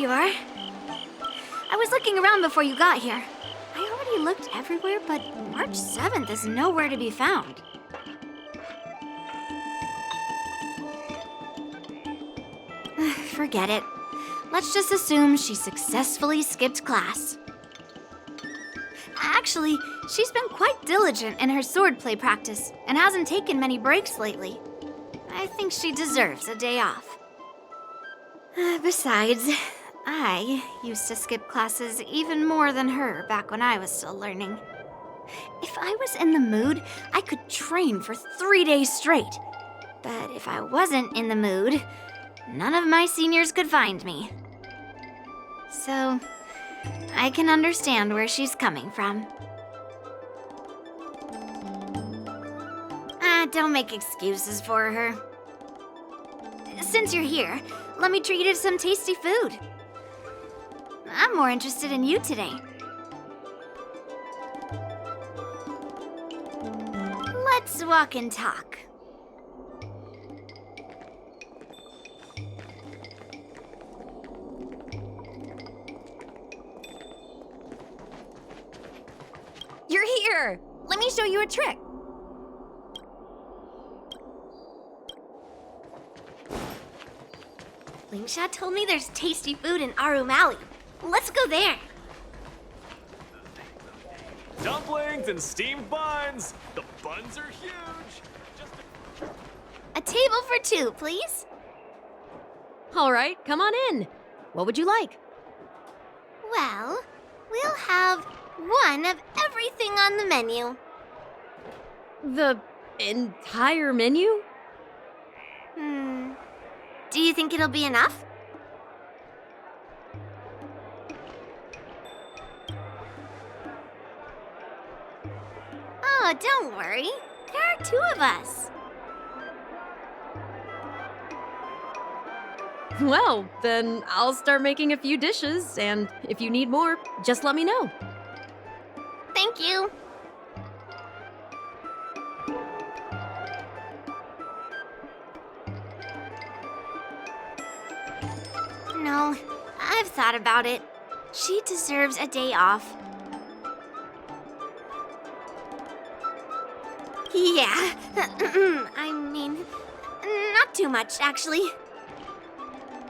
you are. I was looking around before you got here. I already looked everywhere, but March 7th is nowhere to be found. Forget it. Let's just assume she successfully skipped class. Actually, she's been quite diligent in her swordplay practice and hasn't taken many breaks lately. I think she deserves a day off. Besides, I used to skip classes even more than her back when I was still learning. If I was in the mood, I could train for 3 days straight. But if I wasn't in the mood, none of my seniors could find me. So, I can understand where she's coming from. Don't make excuses for her. Since you're here, let me treat you to some tasty food. I'm more interested in you today. Let's walk and talk. You're here! Let me show you a trick. Lingsha told me there's tasty food in Arum Alley. Let's go there. Dumplings and steamed buns. The buns are huge. A table for 2, please. All right, come on in. What would you like? Well, we'll have one of everything on the menu. The entire menu? Do you think it'll be enough? Oh, don't worry. There are 2 of us. Well, then I'll start making a few dishes, and if you need more, just let me know. Thank you. No, I've thought about it. She deserves a day off. Yeah, I mean, not too much, actually.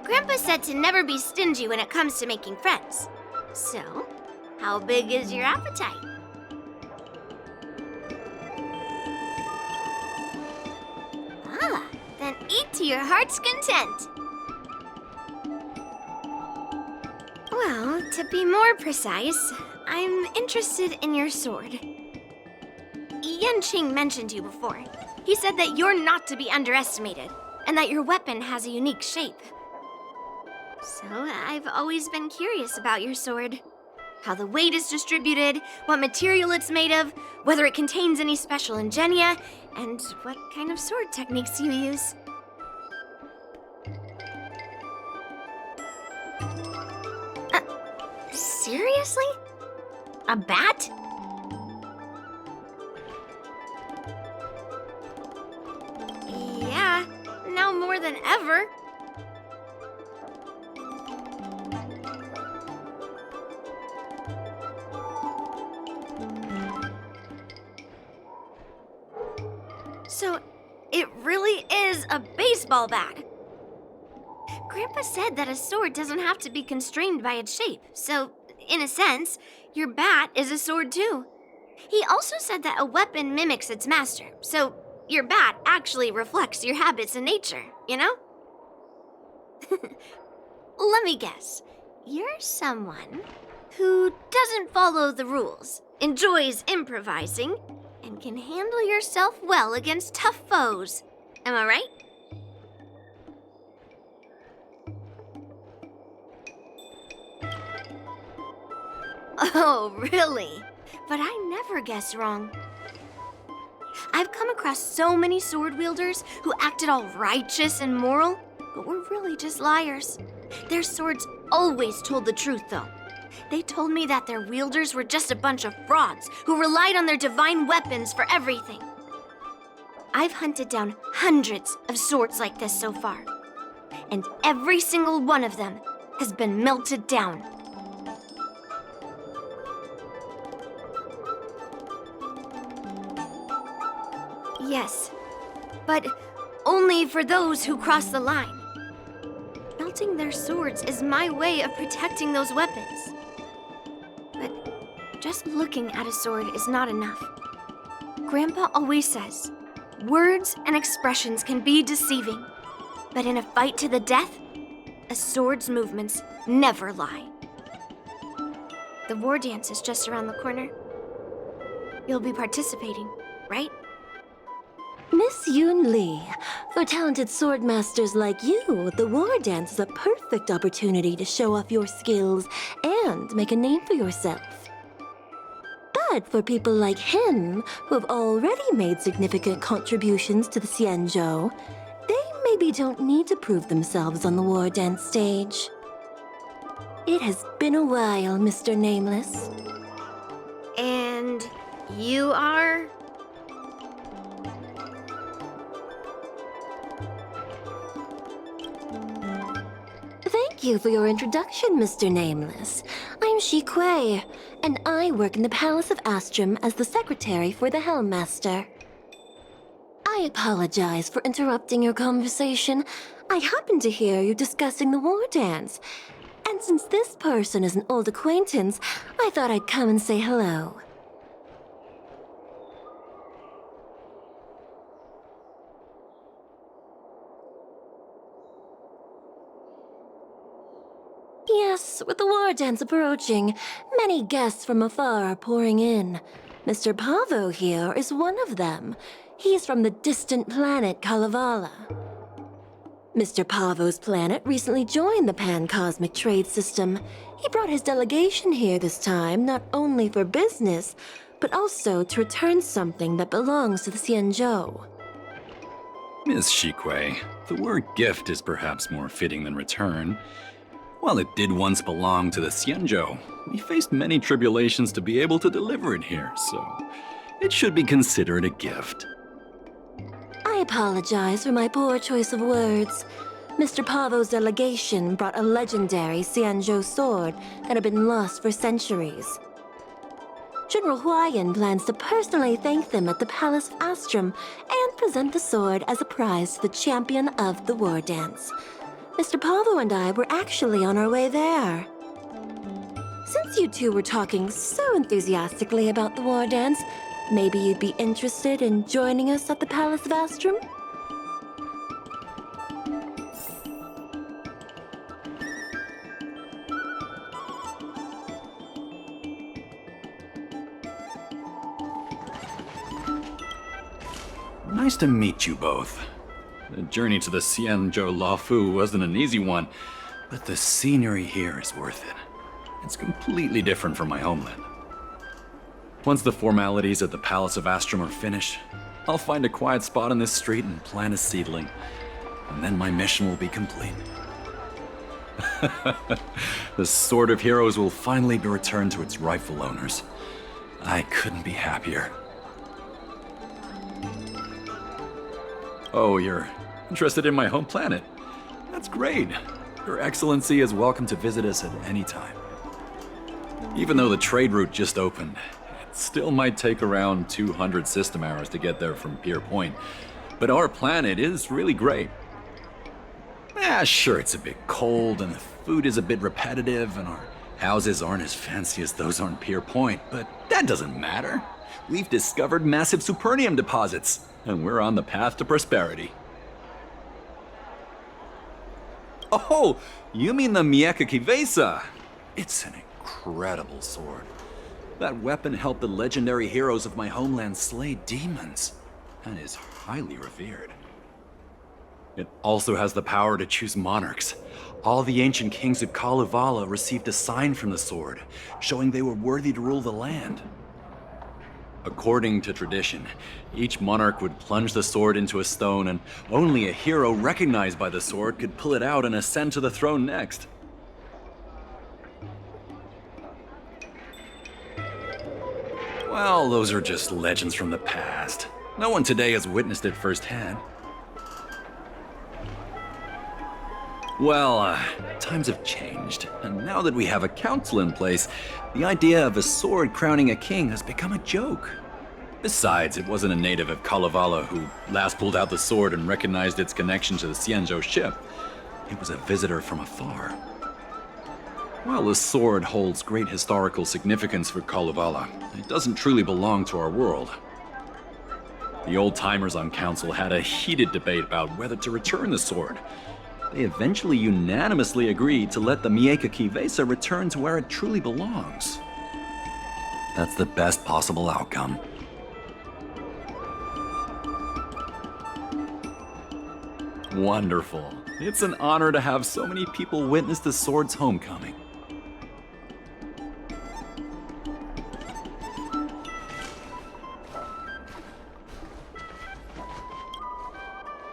Grandpa said to never be stingy when it comes to making friends. So, how big is your appetite? Then eat to your heart's content. Well, to be more precise, I'm interested in your sword. Yanqing mentioned you before. He said that you're not to be underestimated, and that your weapon has a unique shape. So I've always been curious about your sword. How the weight is distributed, what material it's made of, whether it contains any special ingenia, and what kind of sword techniques you use. Seriously? A bat? Yeah, now more than ever. So, it really is a baseball bat. Grandpa said that a sword doesn't have to be constrained by its shape, so, in a sense, your bat is a sword too. He also said that a weapon mimics its master, so your bat actually reflects your habits and nature, you know? Let me guess. You're someone who doesn't follow the rules, enjoys improvising, and can handle yourself well against tough foes. Am I right? Oh, really? But I never guess wrong. I've come across so many sword wielders who acted all righteous and moral, but were really just liars. Their swords always told the truth, though. They told me that their wielders were just a bunch of frauds who relied on their divine weapons for everything. I've hunted down hundreds of swords like this so far, and every single one of them has been melted down. Yes, but only for those who cross the line. Melting their swords is my way of protecting those weapons. But just looking at a sword is not enough. Grandpa always says, words and expressions can be deceiving, but in a fight to the death, a sword's movements never lie. The war dance is just around the corner. You'll be participating, right? Miss Yunli, for talented sword masters like you, the war dance is a perfect opportunity to show off your skills and make a name for yourself. But for people like him, who have already made significant contributions to the Xianzhou, they maybe don't need to prove themselves on the war dance stage. It has been a while, Mr. Nameless. And you are? Thank you for your introduction, Mr. Nameless. I'm Shi Kuei, and I work in the Palace of Astrum as the secretary for the Helmmaster. I apologize for interrupting your conversation. I happened to hear you discussing the war dance. And since this person is an old acquaintance, I thought I'd come and say hello. Yes, with the war dance approaching, many guests from afar are pouring in. Mr. Pavo here is one of them. He's from the distant planet Kalevala. Mr. Pavo's planet recently joined the Pan-Cosmic Trade System. He brought his delegation here this time not only for business, but also to return something that belongs to the Xianzhou. Miss Shikui, the word gift is perhaps more fitting than return. While it did once belong to the Xianzhou, we faced many tribulations to be able to deliver it here, so it should be considered a gift. I apologize for my poor choice of words. Mr. Pavo's delegation brought a legendary Xianzhou sword that had been lost for centuries. General Huayan plans to personally thank them at the Palace of Astrum and present the sword as a prize to the champion of the war dance. Mr. Pavo and I were actually on our way there. Since you two were talking so enthusiastically about the war dance, maybe you'd be interested in joining us at the Palace of Astrum? Nice to meet you both. The journey to the Xianzhou Laofu wasn't an easy one, but the scenery here is worth it. It's completely different from my homeland. Once the formalities at the Palace of Astrum are finished, I'll find a quiet spot on this street and plant a seedling, and then my mission will be complete. The Sword of Heroes will finally be returned to its rightful owners. I couldn't be happier. Oh, you're interested in my home planet? That's great. Your Excellency is welcome to visit us at any time. Even though the trade route just opened, it still might take around 200 system hours to get there from Pier Point. But our planet is really great. Sure, it's a bit cold and the food is a bit repetitive and our houses aren't as fancy as those on Pier Point, but that doesn't matter. We've discovered massive supernium deposits, and we're on the path to prosperity. Oh, you mean the Mieka Kivesa? It's an incredible sword. That weapon helped the legendary heroes of my homeland slay demons, and is highly revered. It also has the power to choose monarchs. All the ancient kings of Kalevala received a sign from the sword, showing they were worthy to rule the land. According to tradition, each monarch would plunge the sword into a stone, and only a hero recognized by the sword could pull it out and ascend to the throne next. Well, those are just legends from the past. No one today has witnessed it firsthand. Well, times have changed, and now that we have a council in place, the idea of a sword crowning a king has become a joke. Besides, it wasn't a native of Kalevala who last pulled out the sword and recognized its connection to the Xianzhou ship. It was a visitor from afar. While the sword holds great historical significance for Kalevala, it doesn't truly belong to our world. The old-timers on council had a heated debate about whether to return the sword. They eventually unanimously agreed to let the Mieka Kivesa return to where it truly belongs. That's the best possible outcome. Wonderful. It's an honor to have so many people witness the sword's homecoming.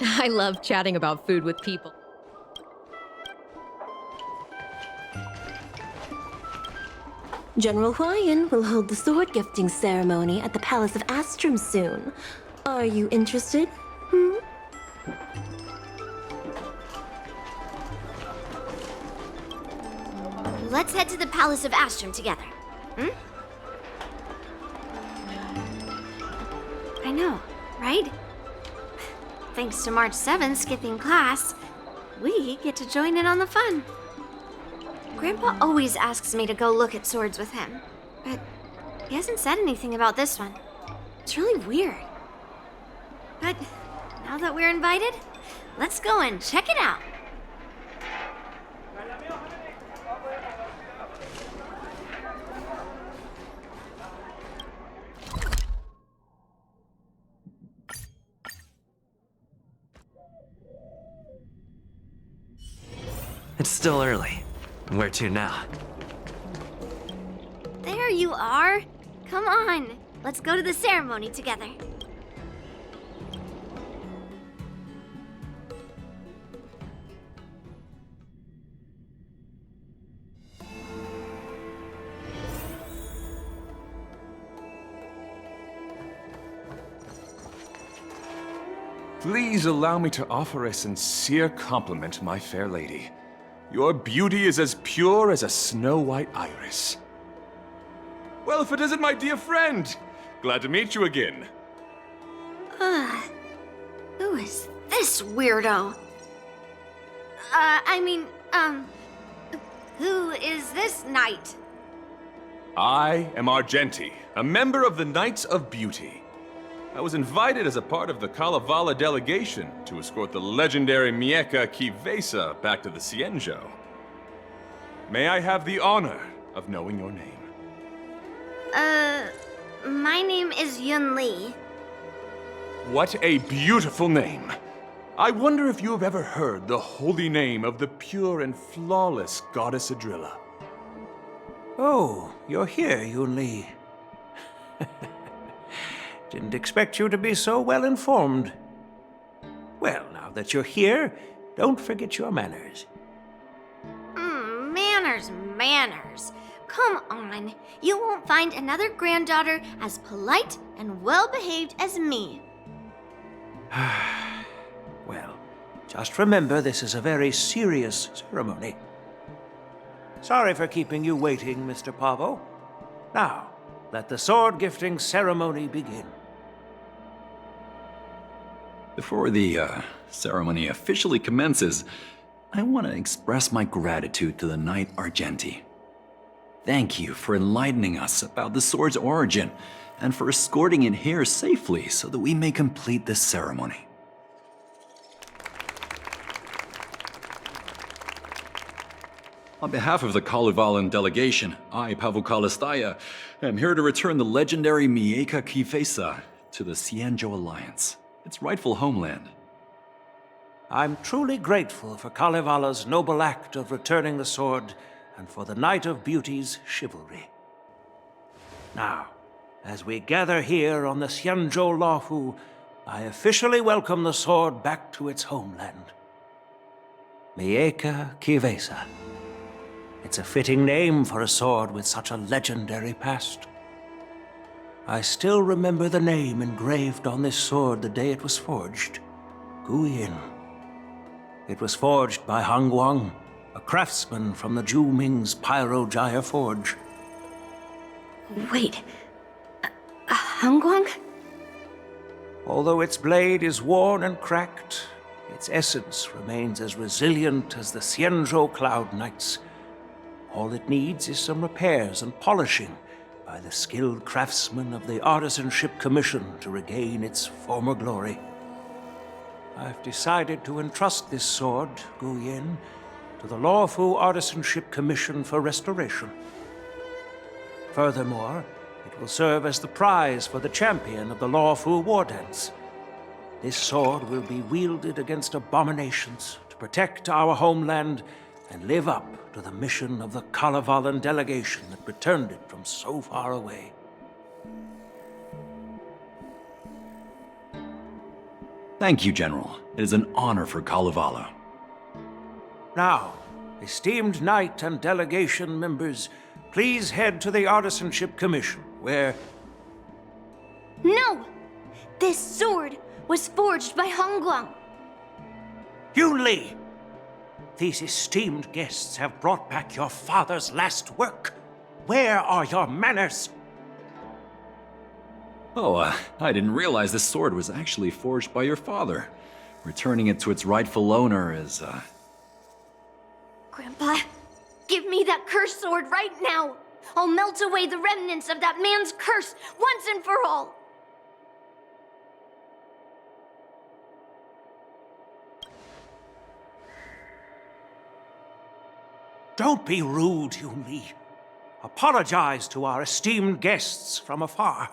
I love chatting about food with people. General Huayan will hold the sword gifting ceremony at the Palace of Astrum soon. Are you interested? Let's head to the Palace of Astrum together. I know, right? Thanks to March 7th skipping class, we get to join in on the fun. Grandpa always asks me to go look at swords with him, but he hasn't said anything about this one. It's really weird. But now that we're invited, let's go and check it out. It's still early. Where to now? There you are. Come on, let's go to the ceremony together. Please allow me to offer a sincere compliment, my fair lady. Your beauty is as pure as a snow-white iris. Well, if it isn't my dear friend! Glad to meet you again. Who is this weirdo? Who is this knight? I am Argenti, a member of the Knights of Beauty. I was invited as a part of the Kalevala delegation to escort the legendary Mieka Kivesa back to the Xianzhou. May I have the honor of knowing your name? My name is Yunli. What a beautiful name! I wonder if you have ever heard the holy name of the pure and flawless goddess Adrilla. Oh, you're here, Yunli. Didn't expect you to be so well informed. Well, now that you're here, don't forget your manners. Manners. Come on. You won't find another granddaughter as polite and well-behaved as me. Well, just remember this is a very serious ceremony. Sorry for keeping you waiting, Mr. Pavo. Now, let the sword gifting ceremony begin. Before the ceremony officially commences, I want to express my gratitude to the Knight Argenti. Thank you for enlightening us about the sword's origin and for escorting it here safely so that we may complete this ceremony. On behalf of the Kalevalan delegation, I, Pavel Kalistaya, am here to return the legendary Mieka Kivesa to the Xianzhou Alliance, its rightful homeland. I'm truly grateful for Kalevala's noble act of returning the sword and for the Knight of Beauty's chivalry. Now, as we gather here on the Xianzhou Luohu, I officially welcome the sword back to its homeland. Mieka Kivesa. It's a fitting name for a sword with such a legendary past. I still remember the name engraved on this sword the day it was forged. Guyin. It was forged by Hangguang, a craftsman from the Zhu Ming's Pyrojaya Forge. Wait. Hangguang? Although its blade is worn and cracked, its essence remains as resilient as the Xianzhou Cloud Knights. All it needs is some repairs and polishing by the skilled craftsmen of the Artisanship Commission to regain its former glory. I've decided to entrust this sword, Gu Yin, to the Lawfu Artisanship Commission for restoration. Furthermore, it will serve as the prize for the champion of the Lawfu War Dance. This sword will be wielded against abominations to protect our homeland and live up to the mission of the Kalevalan delegation that returned it from so far away. Thank you, General. It is an honor for Kalevala. Now, esteemed knight and delegation members, please head to the Artisanship Commission, where... No! This sword was forged by Hangguang. Yunli! These esteemed guests have brought back your father's last work. Where are your manners? Oh, I didn't realize this sword was actually forged by your father. Returning it to its rightful owner is, Grandpa, give me that cursed sword right now! I'll melt away the remnants of that man's curse once and for all! Don't be rude, Yunli. Apologize to our esteemed guests from afar.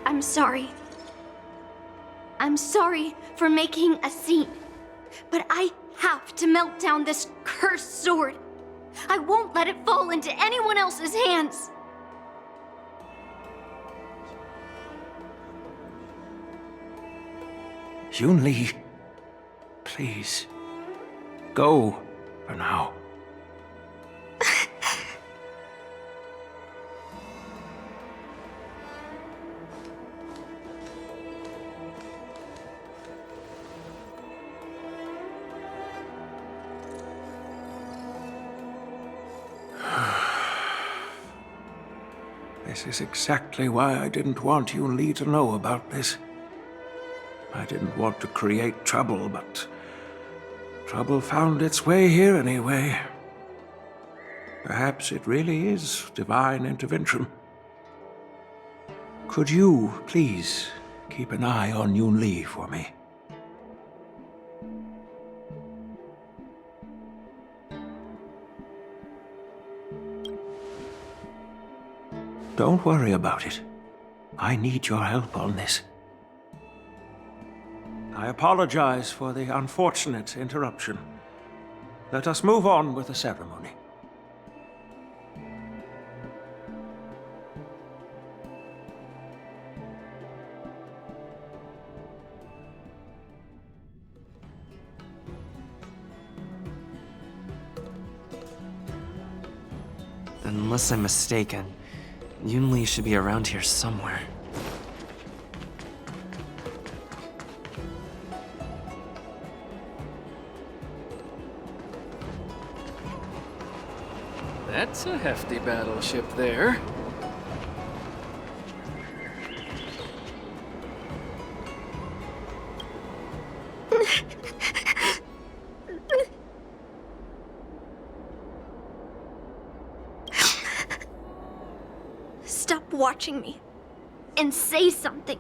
I'm sorry. I'm sorry for making a scene. But I have to melt down this cursed sword. I won't let it fall into anyone else's hands. Yunli, please, go for now. This is exactly why I didn't want Yunli to know about this. I didn't want to create trouble, but trouble found its way here anyway. Perhaps it really is divine intervention. Could you, please, keep an eye on Yunli for me? Don't worry about it. I need your help on this. I apologize for the unfortunate interruption. Let us move on with the ceremony. Unless I'm mistaken, Yunli should be around here somewhere. That's a hefty battleship there. Stop watching me and say something.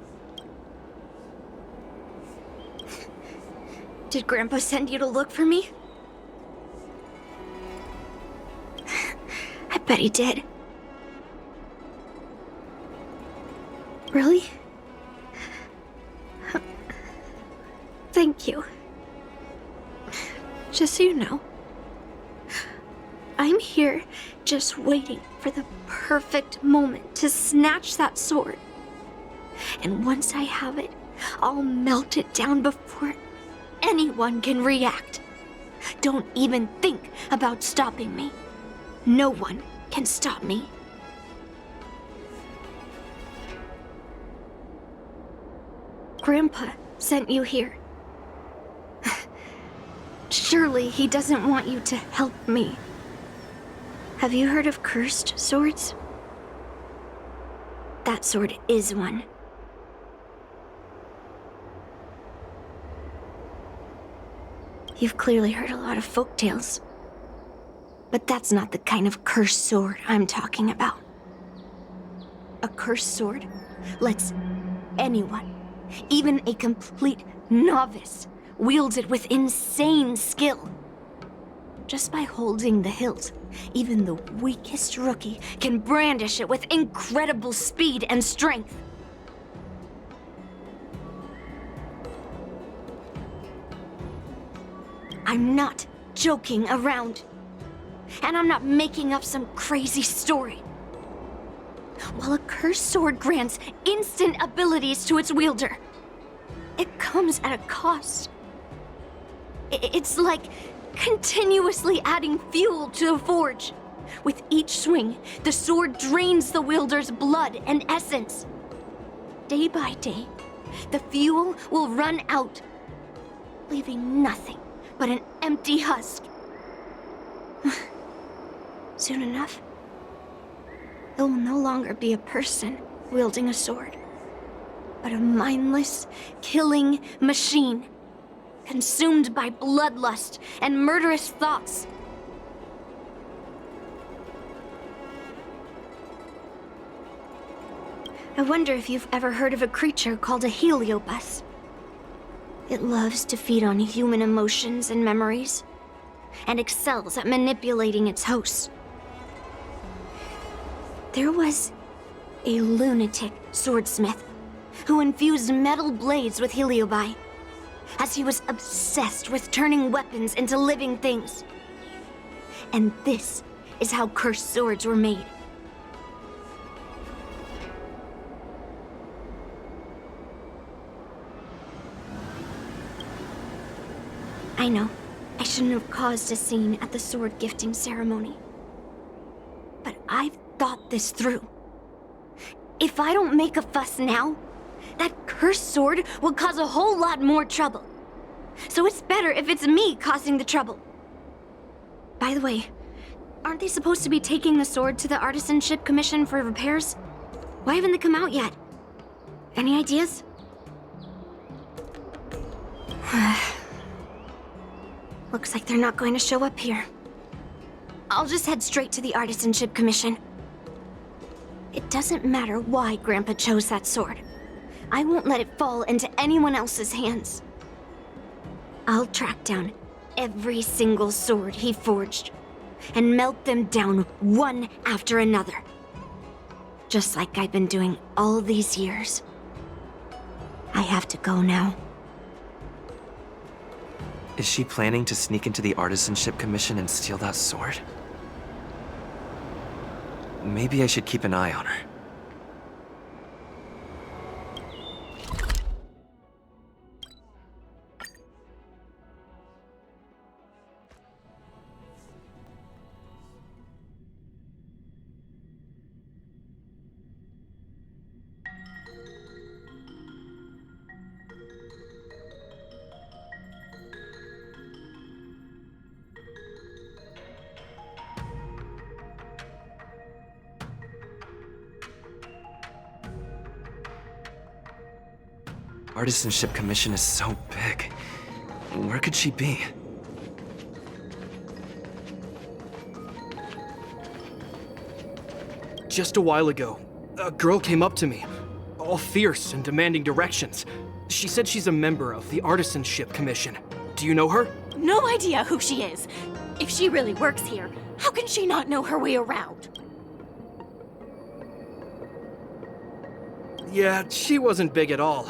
Did Grandpa send you to look for me? I bet he did. Really? Thank you. Just so you know, I'm here just waiting for the perfect moment to snatch that sword. And once I have it, I'll melt it down before anyone can react. Don't even think about stopping me. No one can stop me. Grandpa sent you here Surely he doesn't want you to help me. Have you heard of cursed swords? That sword is one. You've clearly heard a lot of folk tales. But that's not the kind of cursed sword I'm talking about. A cursed sword lets anyone, even a complete novice, wield it with insane skill. Just by holding the hilt, even the weakest rookie can brandish it with incredible speed and strength. I'm not joking around. And I'm not making up some crazy story. While a cursed sword grants instant abilities to its wielder, it comes at a cost. It's like continuously adding fuel to the forge. With each swing, the sword drains the wielder's blood and essence. Day by day, the fuel will run out, leaving nothing but an empty husk. Soon enough, it will no longer be a person wielding a sword, but a mindless, killing machine, consumed by bloodlust and murderous thoughts. I wonder if you've ever heard of a creature called a heliobus. It loves to feed on human emotions and memories, and excels at manipulating its hosts. There was a lunatic swordsmith who infused metal blades with heliobi, as he was obsessed with turning weapons into living things. And this is how cursed swords were made. I know, I shouldn't have caused a scene at the sword gifting ceremony. But I've thought this through. If I don't make a fuss now, that cursed sword will cause a whole lot more trouble. So it's better if it's me causing the trouble. By the way, aren't they supposed to be taking the sword to the Artisanship Commission for repairs? Why haven't they come out yet? Any ideas? Looks like they're not going to show up here. I'll just head straight to the Artisanship Commission. It doesn't matter why Grandpa chose that sword. I won't let it fall into anyone else's hands. I'll track down every single sword he forged and melt them down one after another. Just like I've been doing all these years. I have to go now. Is she planning to sneak into the Artisanship Commission and steal that sword? Maybe I should keep an eye on her. Artisanship Commission is so big. Where could she be? Just a while ago, a girl came up to me, all fierce and demanding directions. She said she's a member of the Artisanship Commission. Do you know her? No idea who she is. If she really works here, how can she not know her way around? Yeah, she wasn't big at all.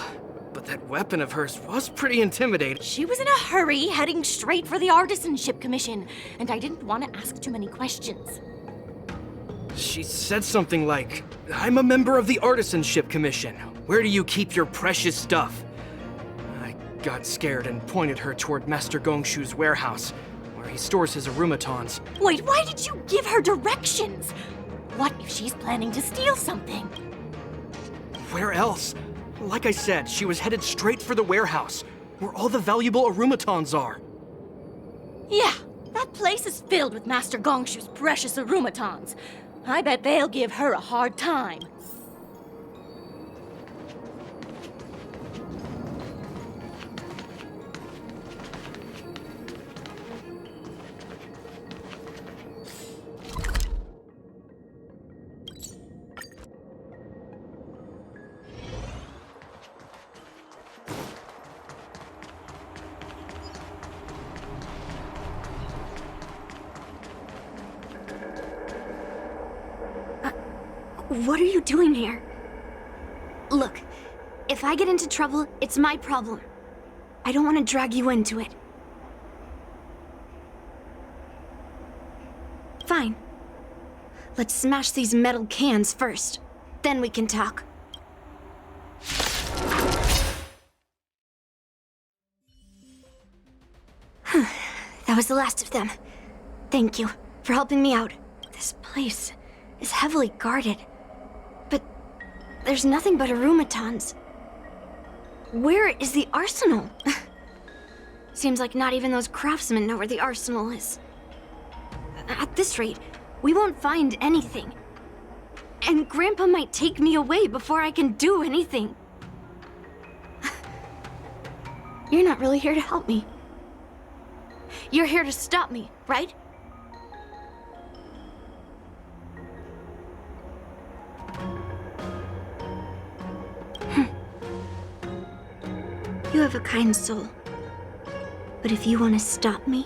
But that weapon of hers was pretty intimidating. She was in a hurry, heading straight for the Artisanship Commission, and I didn't want to ask too many questions. She said something like, "I'm a member of the Artisanship Commission. Where do you keep your precious stuff?" I got scared and pointed her toward Master Gongshu's warehouse, where he stores his arumatons. Wait, why did you give her directions? What if she's planning to steal something? Where else? Like I said, she was headed straight for the warehouse, where all the valuable arumatons are. Yeah, that place is filled with Master Gongshu's precious arumatons. I bet they'll give her a hard time. What are you doing here? Look, if I get into trouble, it's my problem. I don't want to drag you into it. Fine. Let's smash these metal cans first. Then we can talk. That was the last of them. Thank you for helping me out. This place is heavily guarded. But there's nothing but arumatons. Where is the arsenal? Seems like not even those craftsmen know where the arsenal is. At this rate, we won't find anything. And Grandpa might take me away before I can do anything. You're not really here to help me. You're here to stop me, right? You have a kind soul. But if you want to stop me,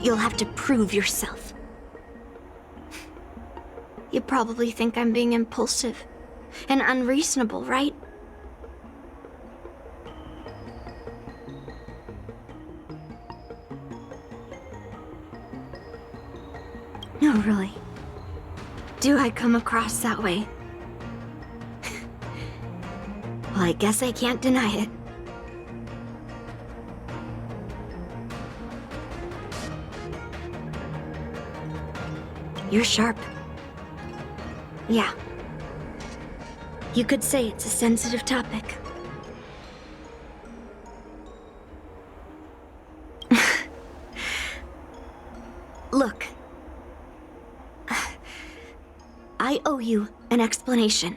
you'll have to prove yourself. You probably think I'm being impulsive and unreasonable, right? No, really. Do I come across that way? Well, I guess I can't deny it. You're sharp. Yeah. You could say it's a sensitive topic. Look. I owe you an explanation.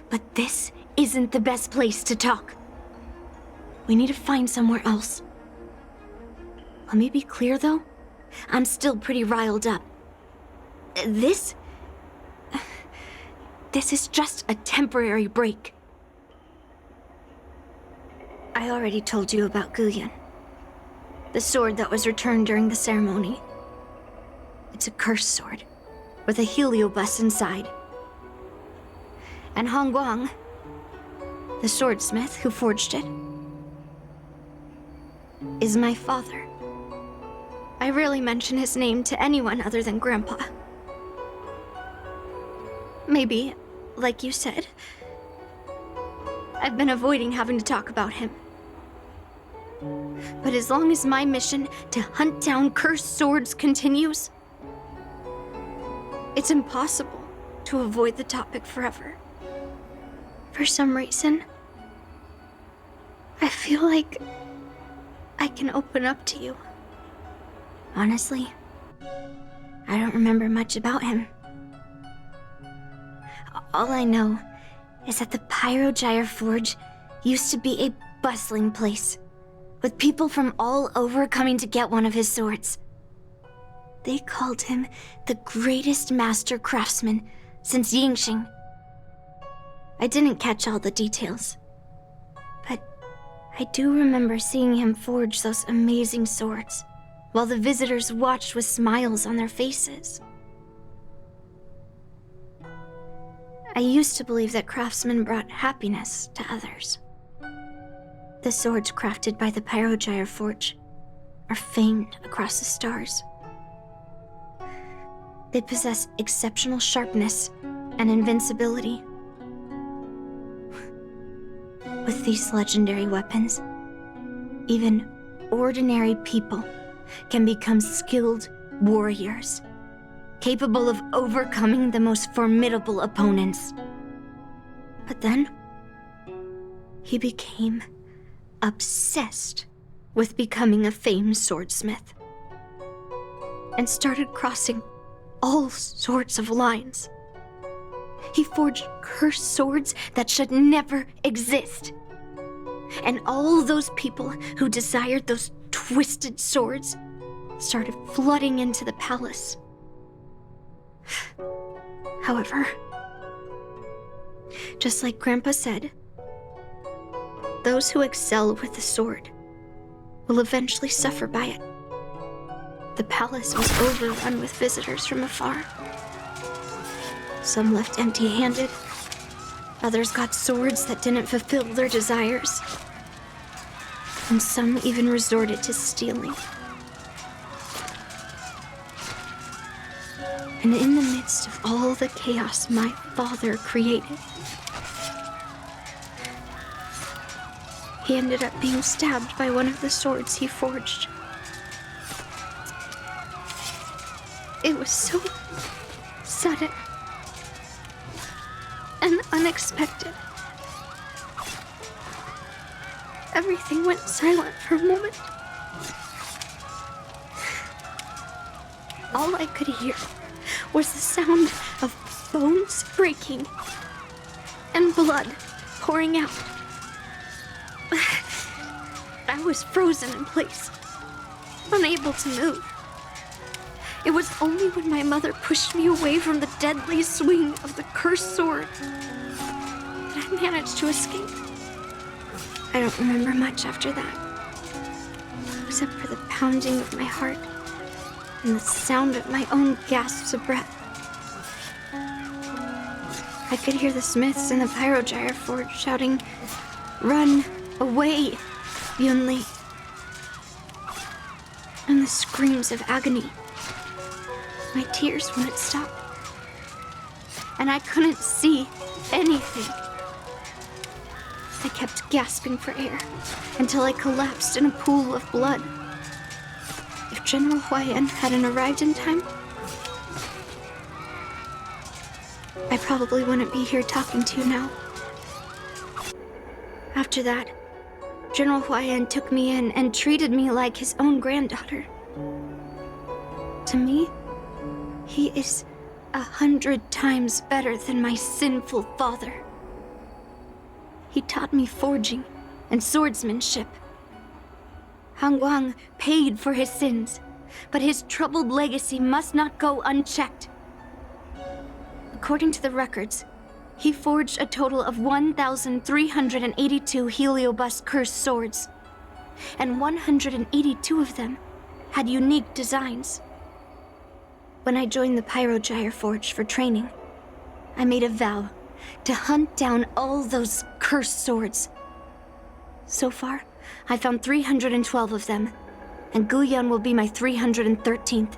But this isn't the best place to talk. We need to find somewhere else. Let me be clear, though. I'm still pretty riled up. This is just a temporary break. I already told you about Guyan. The sword that was returned during the ceremony. It's a cursed sword, with a heliobus inside. And Hongguang, the swordsmith who forged it, is my father. I rarely mention his name to anyone other than Grandpa. Maybe, like you said, I've been avoiding having to talk about him. But as long as my mission to hunt down cursed swords continues, it's impossible to avoid the topic forever. For some reason, I feel like I can open up to you. Honestly, I don't remember much about him. All I know is that the Pyrogyre Forge used to be a bustling place, with people from all over coming to get one of his swords. They called him the greatest master craftsman since Yingxing. I didn't catch all the details, but I do remember seeing him forge those amazing swords, while the visitors watched with smiles on their faces. I used to believe that craftsmen brought happiness to others. The swords crafted by the Pyrogyre Forge are famed across the stars. They possess exceptional sharpness and invincibility. With these legendary weapons, even ordinary people can become skilled warriors, capable of overcoming the most formidable opponents. But then, he became obsessed with becoming a famed swordsmith. and started crossing all sorts of lines. He forged cursed swords that should never exist. And all those people who desired those twisted swords started flooding into the palace. However, just like Grandpa said, those who excel with the sword will eventually suffer by it. The palace was overrun with visitors from afar. Some left empty-handed. Others got swords that didn't fulfill their desires. And some even resorted to stealing. And in the midst of all the chaos my father created, he ended up being stabbed by one of the swords he forged. It was so sudden and unexpected. Everything went silent for a moment. All I could hear was the sound of bones breaking and blood pouring out. I was frozen in place, unable to move. It was only when my mother pushed me away from the deadly swing of the cursed sword that I managed to escape. I don't remember much after that, except for the pounding of my heart and the sound of my own gasps of breath. I could hear the smiths in the Pyrogyre forge shouting, "Run away, Yunli!" And the screams of agony. My tears wouldn't stop, and I couldn't see anything. I kept gasping for air until I collapsed in a pool of blood. If General Huayan hadn't arrived in time, I probably wouldn't be here talking to you now. After that, General Huayan took me in and treated me like his own granddaughter. To me, he is 100 times better than my sinful father. He taught me forging and swordsmanship. Han Guang paid for his sins, but his troubled legacy must not go unchecked. According to the records, he forged a total of 1,382 Heliobus cursed swords, and 182 of them had unique designs. When I joined the Pyrogyre Forge for training, I made a vow to hunt down all those cursed swords. So far, I found 312 of them, and Guyan will be my 313th.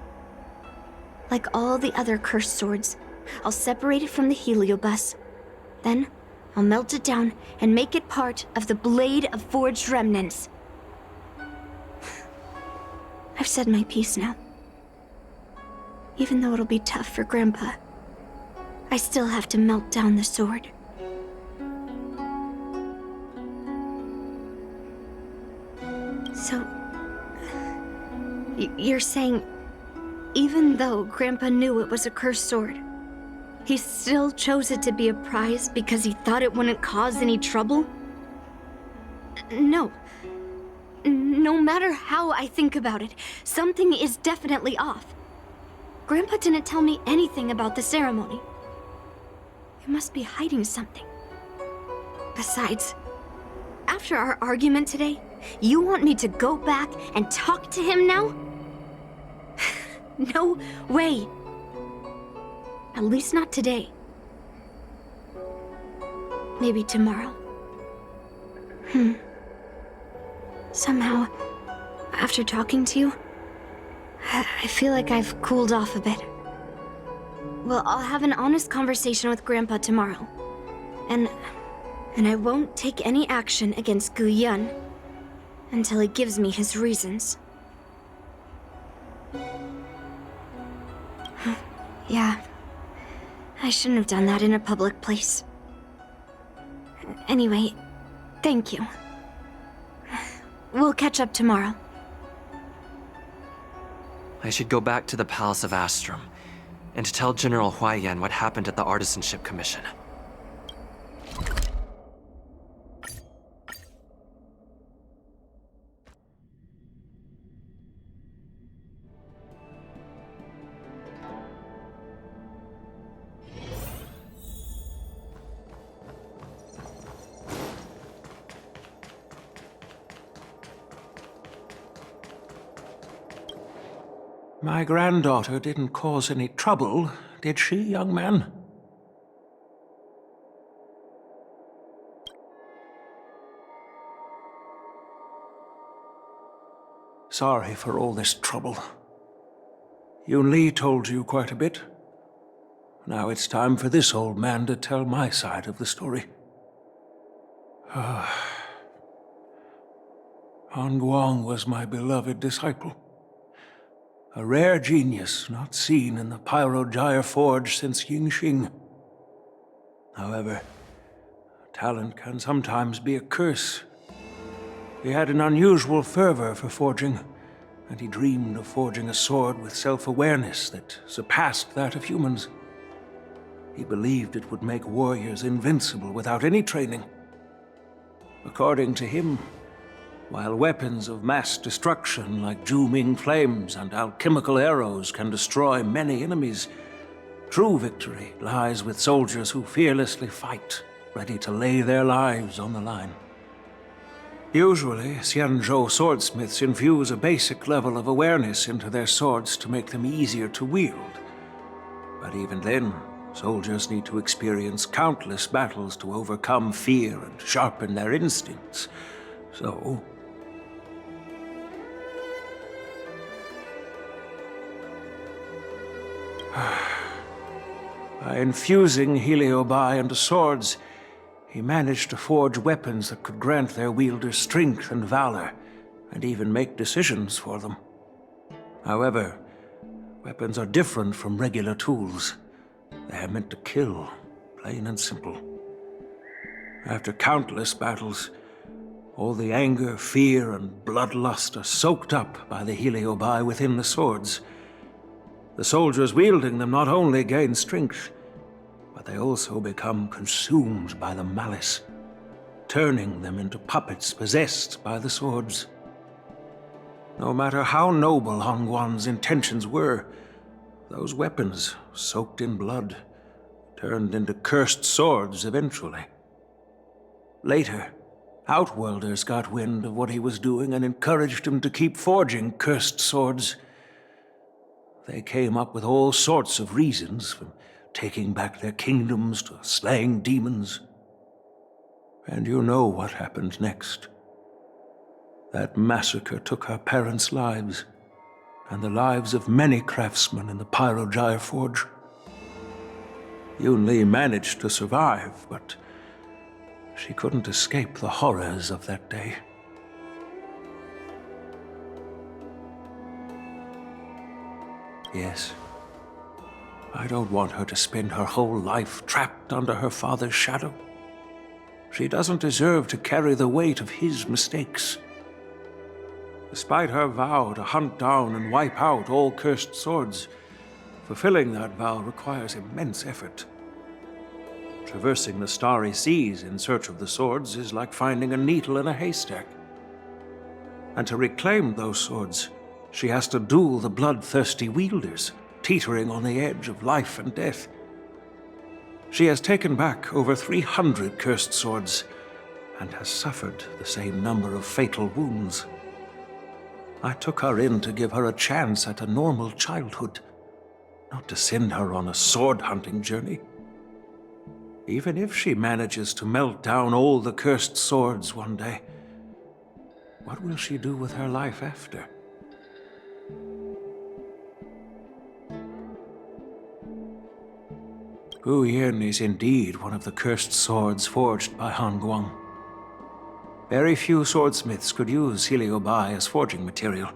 Like all the other cursed swords, I'll separate it from the Heliobus. Then, I'll melt it down and make it part of the Blade of Forged Remnants. I've said my piece now. Even though it'll be tough for Grandpa, I still have to melt down the sword. So, you're saying, even though Grandpa knew it was a cursed sword, he still chose it to be a prize because he thought it wouldn't cause any trouble? No. No matter how I think about it, something is definitely off. Grandpa didn't tell me anything about the ceremony. He must be hiding something. Besides, after our argument today, you want me to go back and talk to him now? No way. At least not today. Maybe tomorrow. Somehow, after talking to you, I feel like I've cooled off a bit. Well, I'll have an honest conversation with Grandpa tomorrow. And I won't take any action against Guyan until he gives me his reasons. Yeah, I shouldn't have done that in a public place. Anyway, thank you. We'll catch up tomorrow. I should go back to the Palace of Astrum and tell General Huaiyan what happened at the Artisanship Commission. My granddaughter didn't cause any trouble, did she, young man? Sorry for all this trouble. Yunli told you quite a bit. Now it's time for this old man to tell my side of the story. Han Guang was my beloved disciple. A rare genius not seen in the Pyrogyre Forge since Yingxing. However, talent can sometimes be a curse. He had an unusual fervor for forging, and he dreamed of forging a sword with self-awareness that surpassed that of humans. He believed it would make warriors invincible without any training. According to him, while weapons of mass destruction like Zhu-Ming flames and alchemical arrows can destroy many enemies, true victory lies with soldiers who fearlessly fight, ready to lay their lives on the line. Usually, Xianzhou swordsmiths infuse a basic level of awareness into their swords to make them easier to wield. But even then, soldiers need to experience countless battles to overcome fear and sharpen their instincts. So, by infusing Heliobi into swords, he managed to forge weapons that could grant their wielders strength and valor, and even make decisions for them. However, weapons are different from regular tools. They are meant to kill, plain and simple. After countless battles, all the anger, fear, and bloodlust are soaked up by the Heliobi within the swords. The soldiers wielding them not only gain strength, but they also become consumed by the malice, turning them into puppets possessed by the swords. No matter how noble Han Guan's intentions were, those weapons, soaked in blood, turned into cursed swords eventually. Later, Outworlders got wind of what he was doing and encouraged him to keep forging cursed swords. They came up with all sorts of reasons, from taking back their kingdoms to slaying demons. And you know what happened next. That massacre took her parents' lives, and the lives of many craftsmen in the Pyrogyre Forge. Yunli managed to survive, but she couldn't escape the horrors of that day. Yes. I don't want her to spend her whole life trapped under her father's shadow. She doesn't deserve to carry the weight of his mistakes. Despite her vow to hunt down and wipe out all cursed swords, fulfilling that vow requires immense effort. Traversing the starry seas in search of the swords is like finding a needle in a haystack. And to reclaim those swords, she has to duel the bloodthirsty wielders, teetering on the edge of life and death. She has taken back over 300 cursed swords, and has suffered the same number of fatal wounds. I took her in to give her a chance at a normal childhood, not to send her on a sword-hunting journey. Even if she manages to melt down all the cursed swords one day, what will she do with her life after? Gu Yin is indeed one of the cursed swords forged by Han Guang. Very few swordsmiths could use Heliobi as forging material,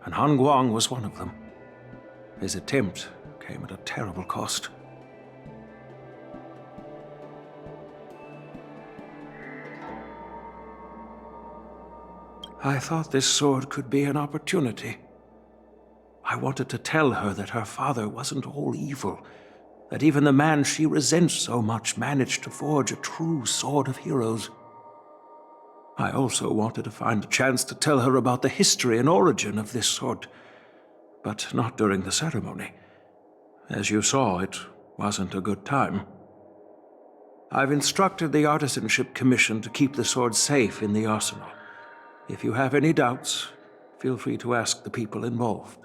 and Han Guang was one of them. His attempt came at a terrible cost. I thought this sword could be an opportunity. I wanted to tell her that her father wasn't all evil, that even the man she resents so much managed to forge a true sword of heroes. I also wanted to find a chance to tell her about the history and origin of this sword, but not during the ceremony. As you saw, it wasn't a good time. I've instructed the Artisanship Commission to keep the sword safe in the arsenal. If you have any doubts, feel free to ask the people involved.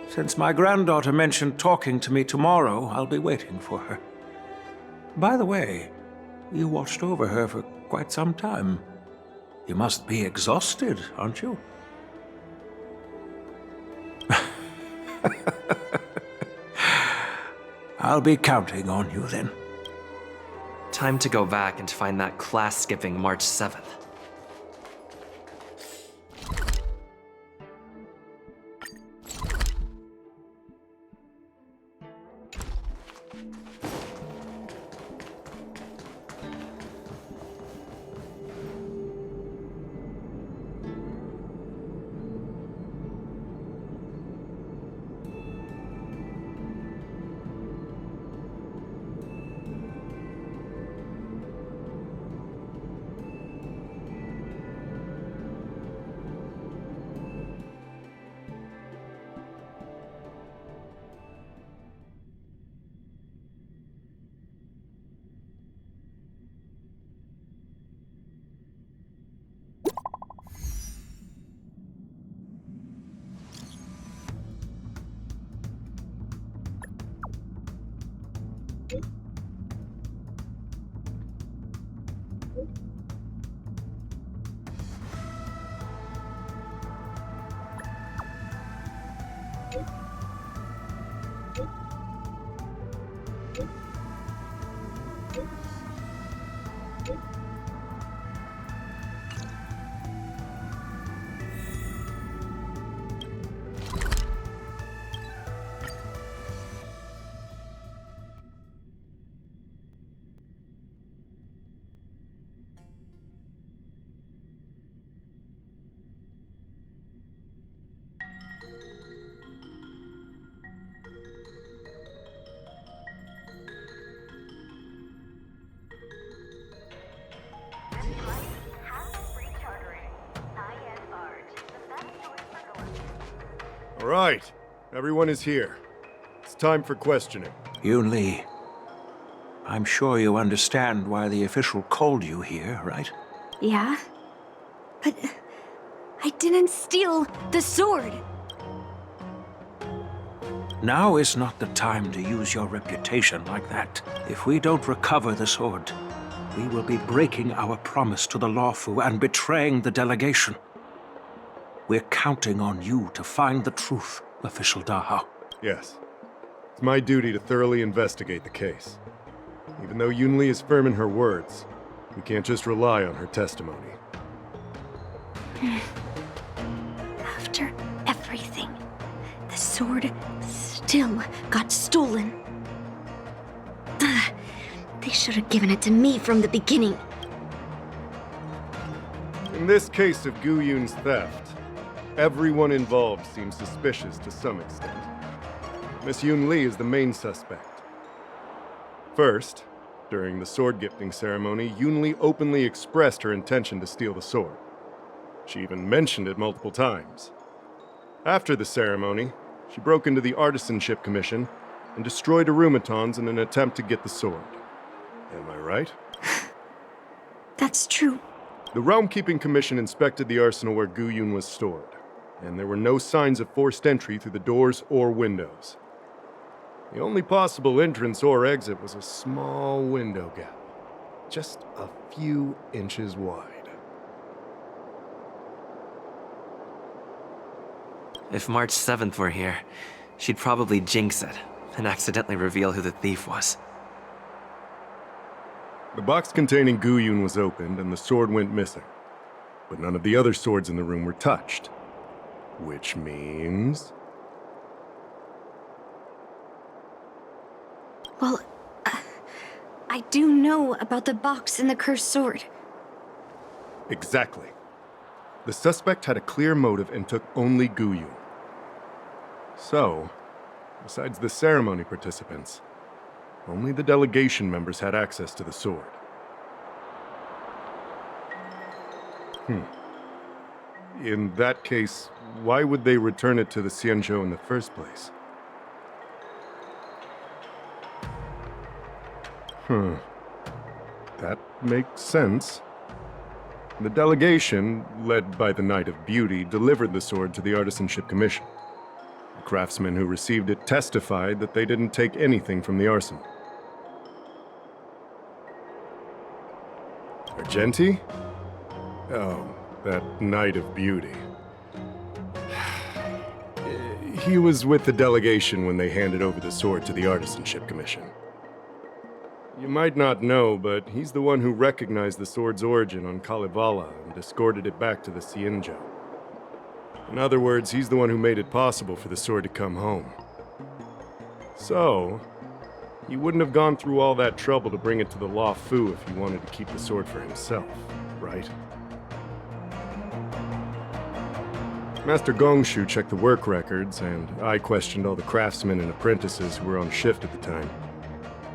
Since my granddaughter mentioned talking to me tomorrow, I'll be waiting for her. By the way, you watched over her for quite some time. You must be exhausted, aren't you? I'll be counting on you then. Time to go back and find that class-skipping March 7th. All right, everyone is here. It's time for questioning. Yunli, I'm sure you understand why the official called you here, right? Yeah? But I didn't steal the sword. Now is not the time to use your reputation like that. If we don't recover the sword, we will be breaking our promise to the Lawfu and betraying the delegation. We're counting on you to find the truth, Official Dahao. Yes. It's my duty to thoroughly investigate the case. Even though Yunli is firm in her words, we can't just rely on her testimony. After everything, the sword still got stolen. Ugh, they should have given it to me from the beginning. In this case of Gu Yun's theft, everyone involved seems suspicious to some extent. Miss Yunli is the main suspect. First, during the sword-gifting ceremony, Yunli openly expressed her intention to steal the sword. She even mentioned it multiple times. After the ceremony, she broke into the Artisanship Commission and destroyed Arumatons in an attempt to get the sword. Am I right? That's true. The Realm Keeping Commission inspected the arsenal where Gu Yun was stored, and there were no signs of forced entry through the doors or windows. The only possible entrance or exit was a small window gap, just a few inches wide. If March 7th were here, she'd probably jinx it and accidentally reveal who the thief was. The box containing Guyun was opened and the sword went missing. But none of the other swords in the room were touched. Which means... Well, I do know about the box and the cursed sword. Exactly. The suspect had a clear motive and took only Guyun. So, besides the ceremony participants, only the delegation members had access to the sword. In that case, why would they return it to the Xianzhou in the first place? That makes sense. The delegation, led by the Knight of Beauty, delivered the sword to the Artisanship Commission. The craftsmen who received it testified that they didn't take anything from the arsenal. Argenti? Oh, that Knight of Beauty. He was with the delegation when they handed over the sword to the Artisanship Commission. You might not know, but he's the one who recognized the sword's origin on Kalevala and escorted it back to the Xianzhou. In other words, he's the one who made it possible for the sword to come home. So, he wouldn't have gone through all that trouble to bring it to the Law Fu if he wanted to keep the sword for himself, right? Master Gongshu checked the work records, and I questioned all the craftsmen and apprentices who were on shift at the time.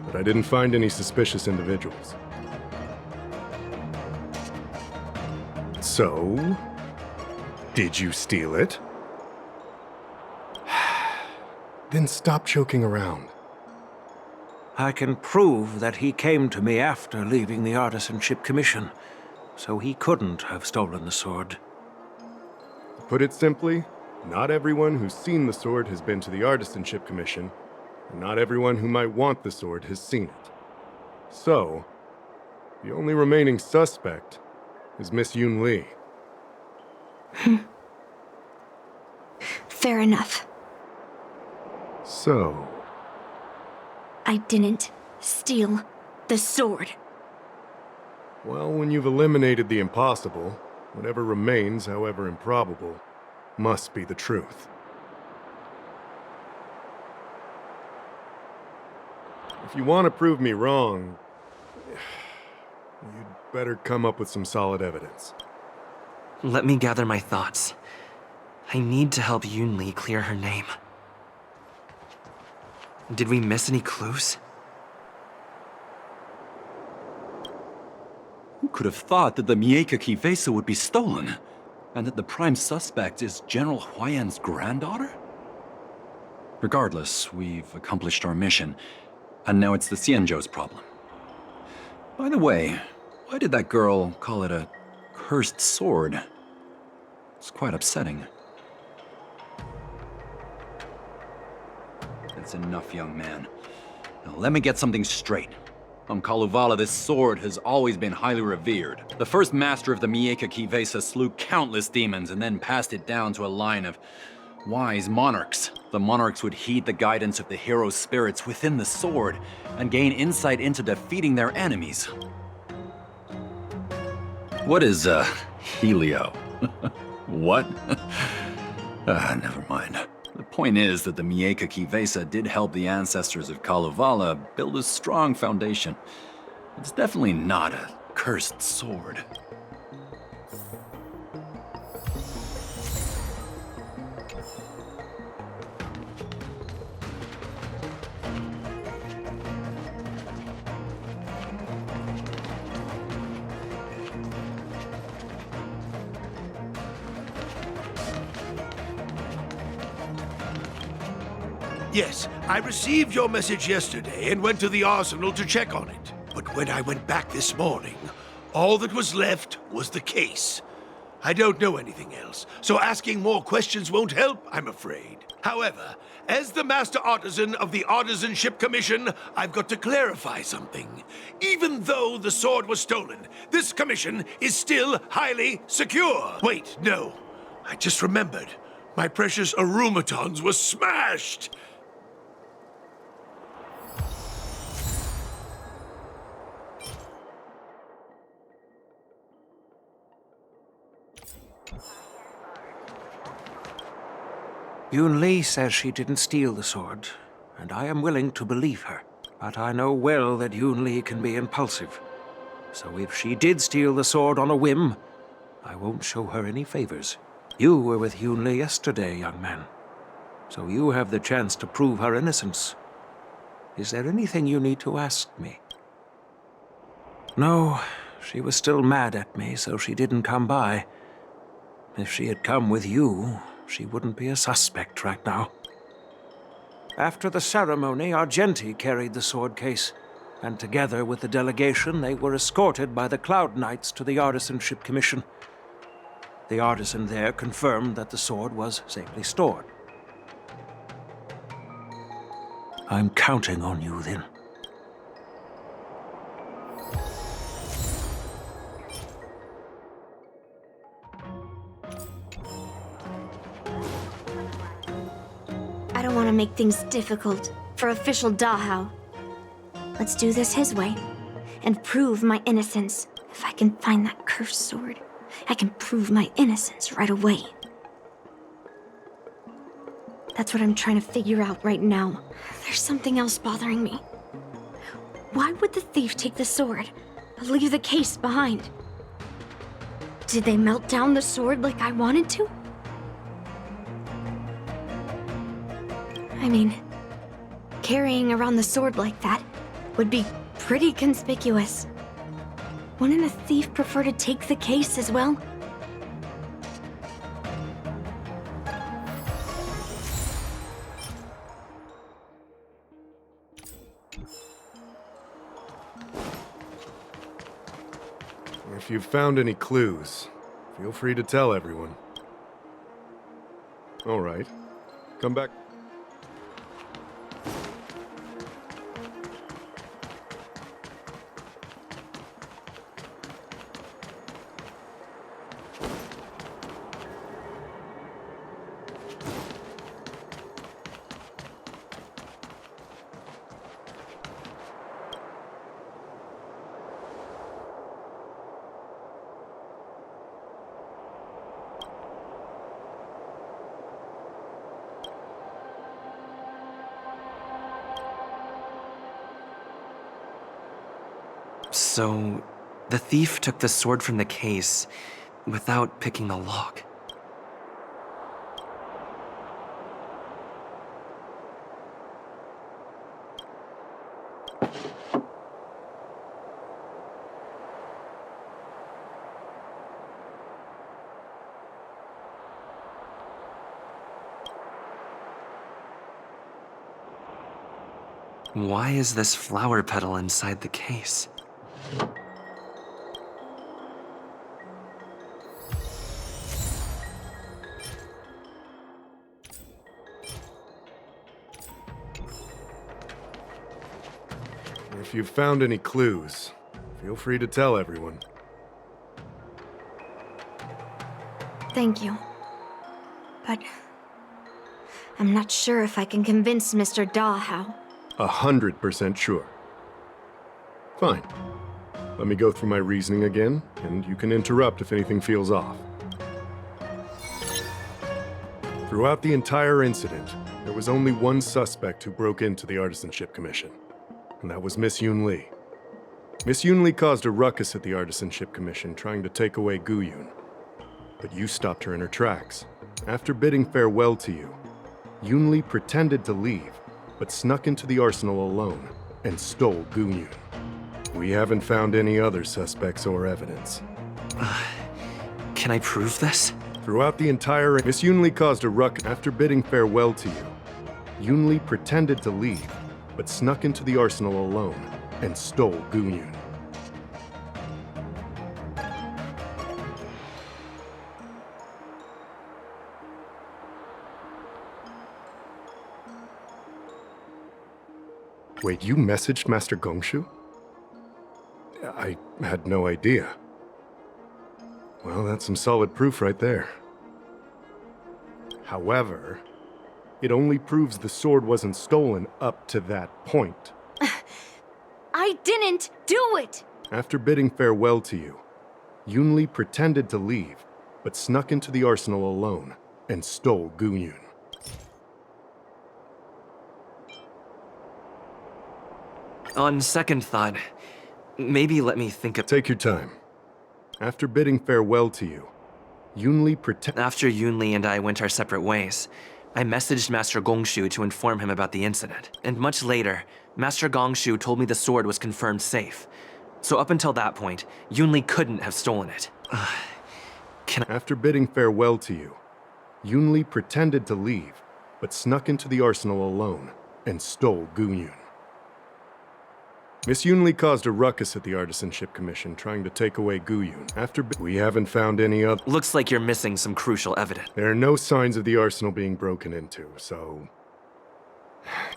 But I didn't find any suspicious individuals. So, did you steal it? Then stop joking around. I can prove that he came to me after leaving the Artisanship Commission, so he couldn't have stolen the sword. To put it simply, not everyone who's seen the sword has been to the Artisanship Commission, and not everyone who might want the sword has seen it. So, the only remaining suspect is Miss Yunli. Fair enough. So... I didn't steal the sword. Well, when you've eliminated the impossible, whatever remains, however improbable, must be the truth. If you want to prove me wrong, you'd better come up with some solid evidence. Let me gather my thoughts. I need to help Yunli clear her name. Did we miss any clues? Who could have thought that the Mieka Kivesa would be stolen? And that the prime suspect is General Huaiyan's granddaughter? Regardless, we've accomplished our mission. And now it's the Xianzhou's problem. By the way, why did that girl call it a cursed sword? It's quite upsetting. That's enough, young man. Now let me get something straight. On Kalevala, this sword has always been highly revered. The first master of the Mieka Kivesa slew countless demons and then passed it down to a line of wise monarchs. The monarchs would heed the guidance of the hero spirits within the sword and gain insight into defeating their enemies. What is, Helio? What? Never mind. The point is that the Mieka Kivesa did help the ancestors of Kalevala build a strong foundation. It's definitely not a cursed sword. Yes, I received your message yesterday and went to the arsenal to check on it. But when I went back this morning, all that was left was the case. I don't know anything else, so asking more questions won't help, I'm afraid. However, As the Master Artisan of the Artisanship Commission, I've got to clarify something. Even though the sword was stolen, this commission is still highly secure. Wait, no. I just remembered. My precious aromatons were smashed! Yunli says she didn't steal the sword, and I am willing to believe her. But I know well that Yunli can be impulsive. So if she did steal the sword on a whim, I won't show her any favors. You were with Yunli yesterday, young man. So you have the chance to prove her innocence. Is there anything you need to ask me? No, she was still mad at me, so she didn't come by. If she had come with you, she wouldn't be a suspect right now. After the ceremony, Argenti carried the sword case, and together with the delegation, they were escorted by the Cloud Knights to the Artisanship Commission. The artisan there confirmed that the sword was safely stored. I'm counting on you, then. I don't want to make things difficult for official Dahao. Let's do this his way and prove my innocence. If I can find that cursed sword, I can prove my innocence right away. That's what I'm trying to figure out right now. There's something else bothering me. Why would the thief take the sword, but leave the case behind? Did they melt down the sword like I wanted to? I mean, carrying around the sword like that would be pretty conspicuous. Wouldn't a thief prefer to take the case as well? If you've found any clues, feel free to tell everyone. All right. Come back. So, the thief took the sword from the case without picking the lock. Why is this flower petal inside the case? If you've found any clues, feel free to tell everyone. Thank you. But I'm not sure if I can convince Mr. Dahao. 100% sure. Fine. Let me go through my reasoning again, and you can interrupt if anything feels off. Throughout the entire incident, there was only one suspect who broke into the Artisanship Commission, and that was Miss Yunli. Miss Yunli caused a ruckus at the Artisanship Commission trying to take away Guyun. But you stopped her in her tracks. After bidding farewell to you, Yunli pretended to leave, but snuck into the arsenal alone and stole Guyun. We haven't found any other suspects or evidence. Can I prove this? Throughout the entire... Miss Yunli caused a ruckus after bidding farewell to you. Yunli pretended to leave, but snuck into the arsenal alone and stole Guyun. Wait, you messaged Master Gongshu? I had no idea. Well, that's some solid proof right there. However, it only proves the sword wasn't stolen up to that point. I didn't do it! After bidding farewell to you, Yunli pretended to leave, but snuck into the arsenal alone and stole Guyun. On second thought, maybe let me think of... Take your time. After bidding farewell to you, Yunli After Yunli and I went our separate ways, I messaged Master Gongshu to inform him about the incident. And much later, Master Gongshu told me the sword was confirmed safe. So up until that point, Yunli couldn't have stolen it. After bidding farewell to you, Yunli pretended to leave, but snuck into the arsenal alone and stole Guyun. Miss Yunli caused a ruckus at the Artisanship Commission trying to take away Guyun. We haven't found any other... Looks like you're missing some crucial evidence. There are no signs of the arsenal being broken into, so...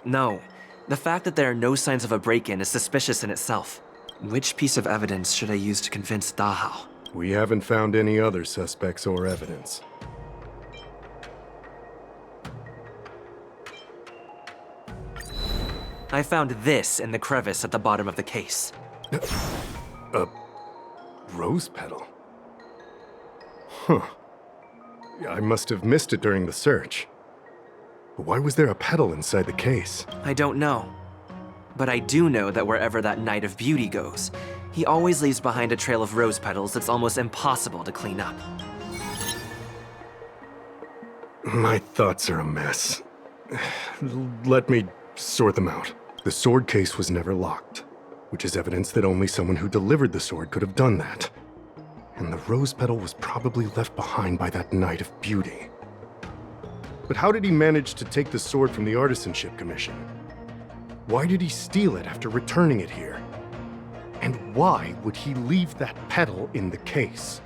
No. The fact that there are no signs of a break-in is suspicious in itself. Which piece of evidence should I use to convince Dahao? We haven't found any other suspects or evidence. I found this in the crevice at the bottom of the case. A rose petal? Huh. I must have missed it during the search. But why was there a petal inside the case? I don't know. But I do know that wherever that Knight of Beauty goes, he always leaves behind a trail of rose petals that's almost impossible to clean up. My thoughts are a mess. Let me sort them out. The sword case was never locked, which is evidence that only someone who delivered the sword could have done that. And the rose petal was probably left behind by that Knight of Beauty. But how did he manage to take the sword from the Artisanship Commission? Why did he steal it after returning it here? And why would he leave that petal in the case?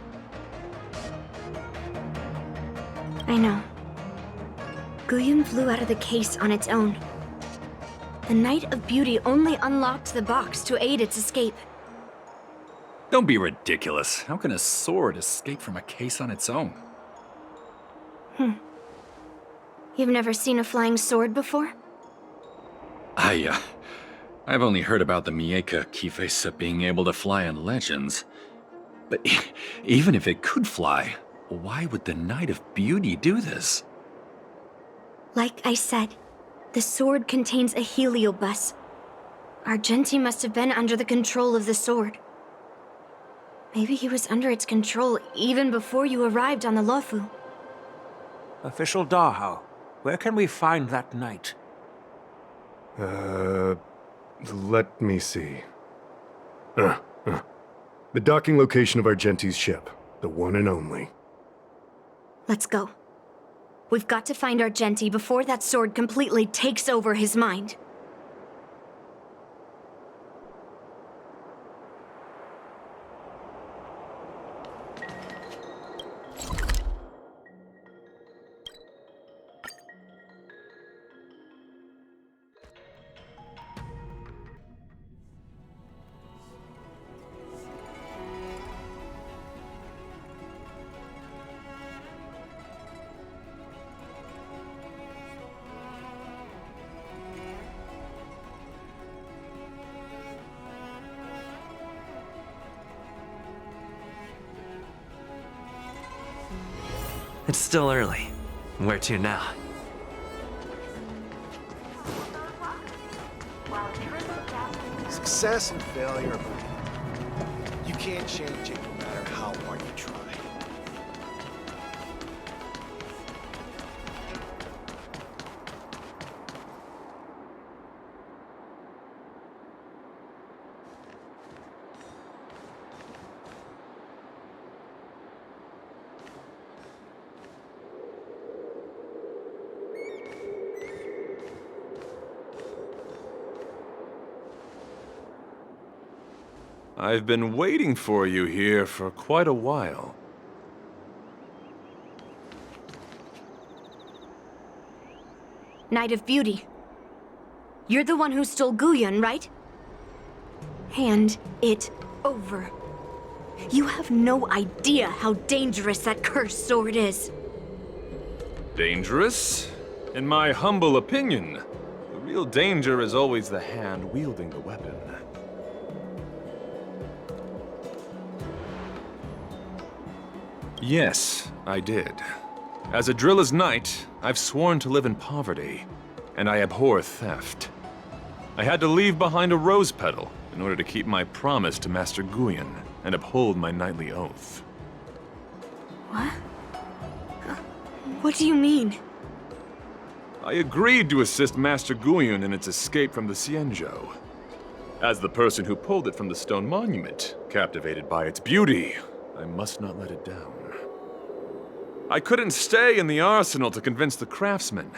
I know. Guyun flew out of the case on its own. The Knight of Beauty only unlocked the box to aid its escape. Don't be ridiculous. How can a sword escape from a case on its own? You've never seen a flying sword before? I've only heard about the Mieka Kifesa being able to fly in legends. But even if it could fly, why would the Knight of Beauty do this? Like I said, the sword contains a heliobus. Argenti must have been under the control of the sword. Maybe he was under its control even before you arrived on the Lofu. Official Dahao, where can we find that knight? Let me see. The docking location of Argenti's ship, the one and only. Let's go. We've got to find Argenti before that sword completely takes over his mind. It's still early. Where to now? Success and failure, you can't change it no matter how hard you try. I've been waiting for you here for quite a while. Knight of Beauty. You're the one who stole Guyun, right? Hand it over. You have no idea how dangerous that cursed sword is. Dangerous? In my humble opinion, the real danger is always the hand wielding the weapon. Yes, I did. As a Drilla's knight, I've sworn to live in poverty, and I abhor theft. I had to leave behind a rose petal in order to keep my promise to Master Guyun and uphold my knightly oath. What? What do you mean? I agreed to assist Master Guyun in its escape from the Xianzhou. As the person who pulled it from the stone monument, captivated by its beauty, I must not let it down. I couldn't stay in the arsenal to convince the craftsman,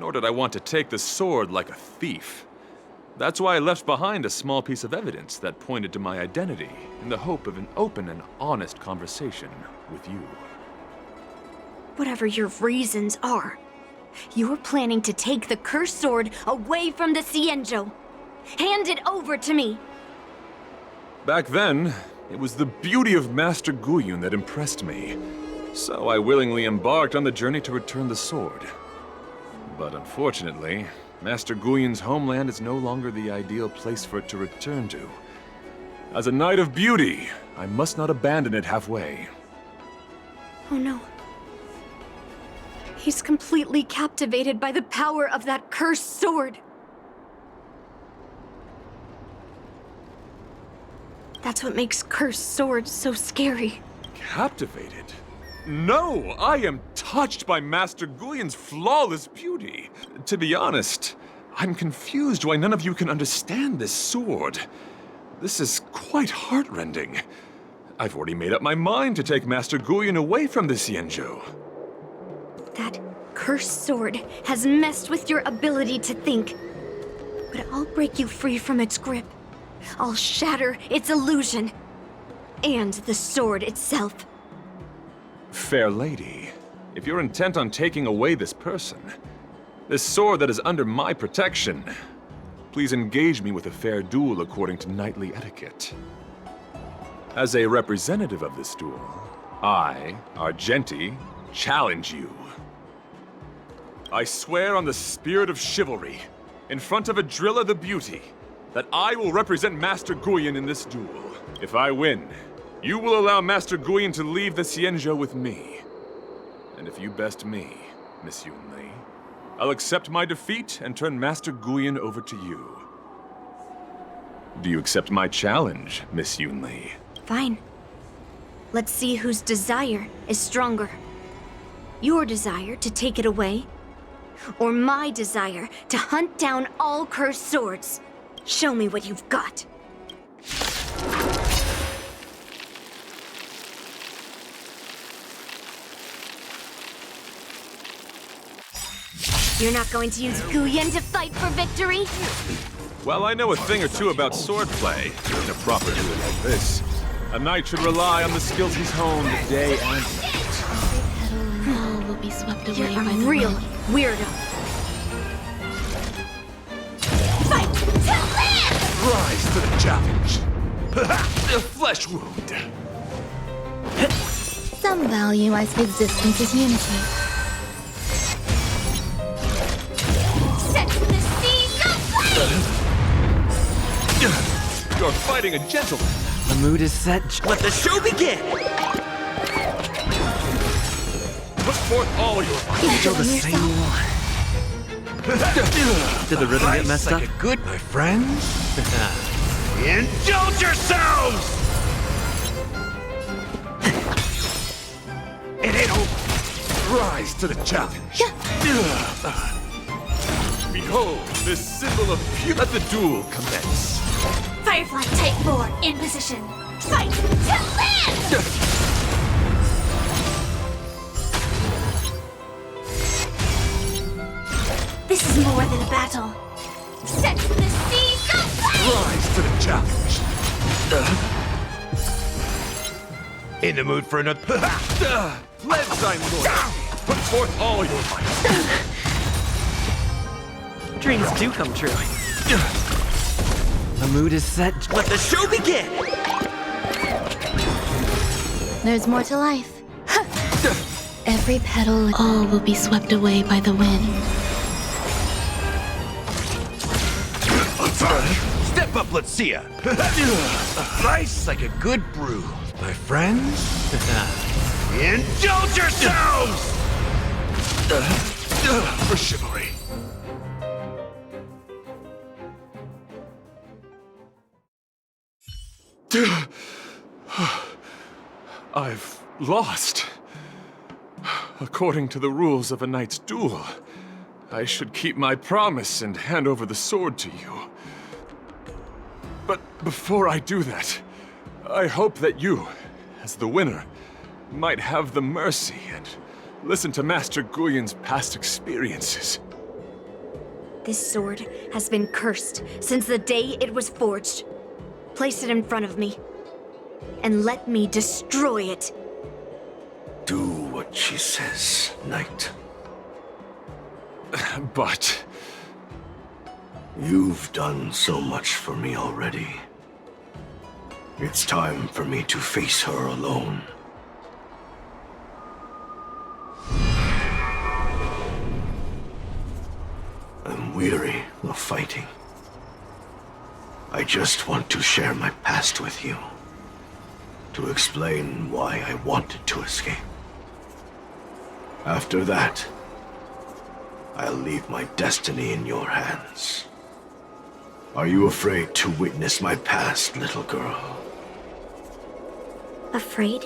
nor did I want to take the sword like a thief. That's why I left behind a small piece of evidence that pointed to my identity in the hope of an open and honest conversation with you. Whatever your reasons are, you're planning to take the cursed sword away from the Xianzhou. Hand it over to me! Back then, it was the beauty of Master Guyun that impressed me, so I willingly embarked on the journey to return the sword. But unfortunately, Master Guyun's homeland is no longer the ideal place for it to return to. As a Knight of Beauty, I must not abandon it halfway. Oh no. He's completely captivated by the power of that cursed sword. That's what makes cursed swords so scary. Captivated? No, I am touched by Master Guyun's flawless beauty. To be honest, I'm confused why none of you can understand this sword. This is quite heartrending. I've already made up my mind to take Master Guyun away from the Xianzhou. That cursed sword has messed with your ability to think. But I'll break you free from its grip. I'll shatter its illusion. And the sword itself. Fair lady, if you're intent on taking away this person, this sword that is under my protection, please engage me with a fair duel according to knightly etiquette. As a representative of this duel, I, Argenti, challenge you. I swear on the spirit of chivalry, in front of Adrilla the Beauty, that I will represent Master Guyun in this duel. If I win, you will allow Master Guyun to leave the Xianzhou with me. And if you best me, Miss Yunli, I'll accept my defeat and turn Master Guyun over to you. Do you accept my challenge, Miss Yunli? Fine. Let's see whose desire is stronger. Your desire to take it away, or my desire to hunt down all cursed swords. Show me what you've got. You're not going to use Guyun to fight for victory? Well, I know a thing or two about swordplay. In a proper duel like this, a knight should rely on the skills he's honed day and night. All will be swept away You're by a the real wind. weirdo. Fight to live! Rise to the challenge. A flesh wound. Some value as existence is unity. Set the seas aflame! You're fighting a gentleman. The mood is set. Let the show begin! Put forth all your might. Still the same one. Did the rhythm get messed up? Good, my friends. Indulge yourselves! It ain't over. Rise to the challenge. Behold, this symbol of pure. Let the duel commence. Firefly Type 4 in position. Fight to live! This is more than a battle. Set the seas aflame! Rise to the challenge. In the mood for another. Pledge thine loyalty. Put forth all your might. Dreams do come true. The mood is set. Let the show begin! There's more to life. Every petal, all will be swept away by the wind. Step up, let's see ya. Nice like a good brew. My friends, indulge yourselves! For chivalry. I've lost. According to the rules of a knight's duel, I should keep my promise and hand over the sword to you. But before I do that, I hope that you, as the winner, might have the mercy and listen to Master Guyun's past experiences. This sword has been cursed since the day it was forged. Place it in front of me, and let me destroy it. Do what she says, knight. But... You've done so much for me already. It's time for me to face her alone. I'm weary of fighting. I just want to share my past with you. To explain why I wanted to escape. After that, I'll leave my destiny in your hands. Are you afraid to witness my past, little girl? Afraid?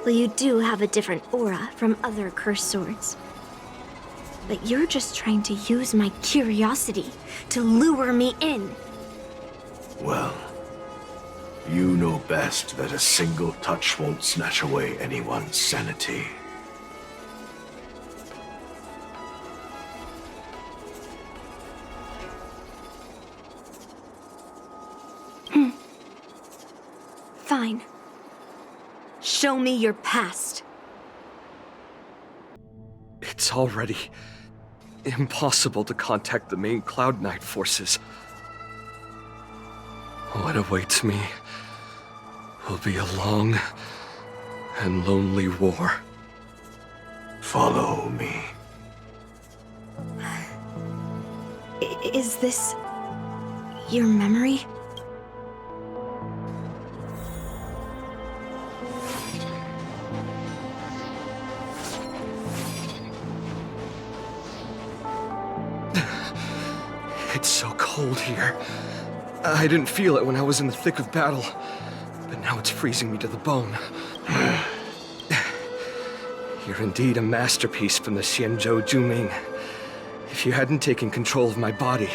Well, you do have a different aura from other cursed swords. But you're just trying to use my curiosity to lure me in. Well, you know best that a single touch won't snatch away anyone's sanity. Fine. Show me your past. It's already impossible to contact the main Cloud Knight forces. What awaits me will be a long and lonely war. Follow me. Is this your memory? It's so cold here. I didn't feel it when I was in the thick of battle, but now it's freezing me to the bone. You're indeed a masterpiece from the Xianzhou Juming. If you hadn't taken control of my body,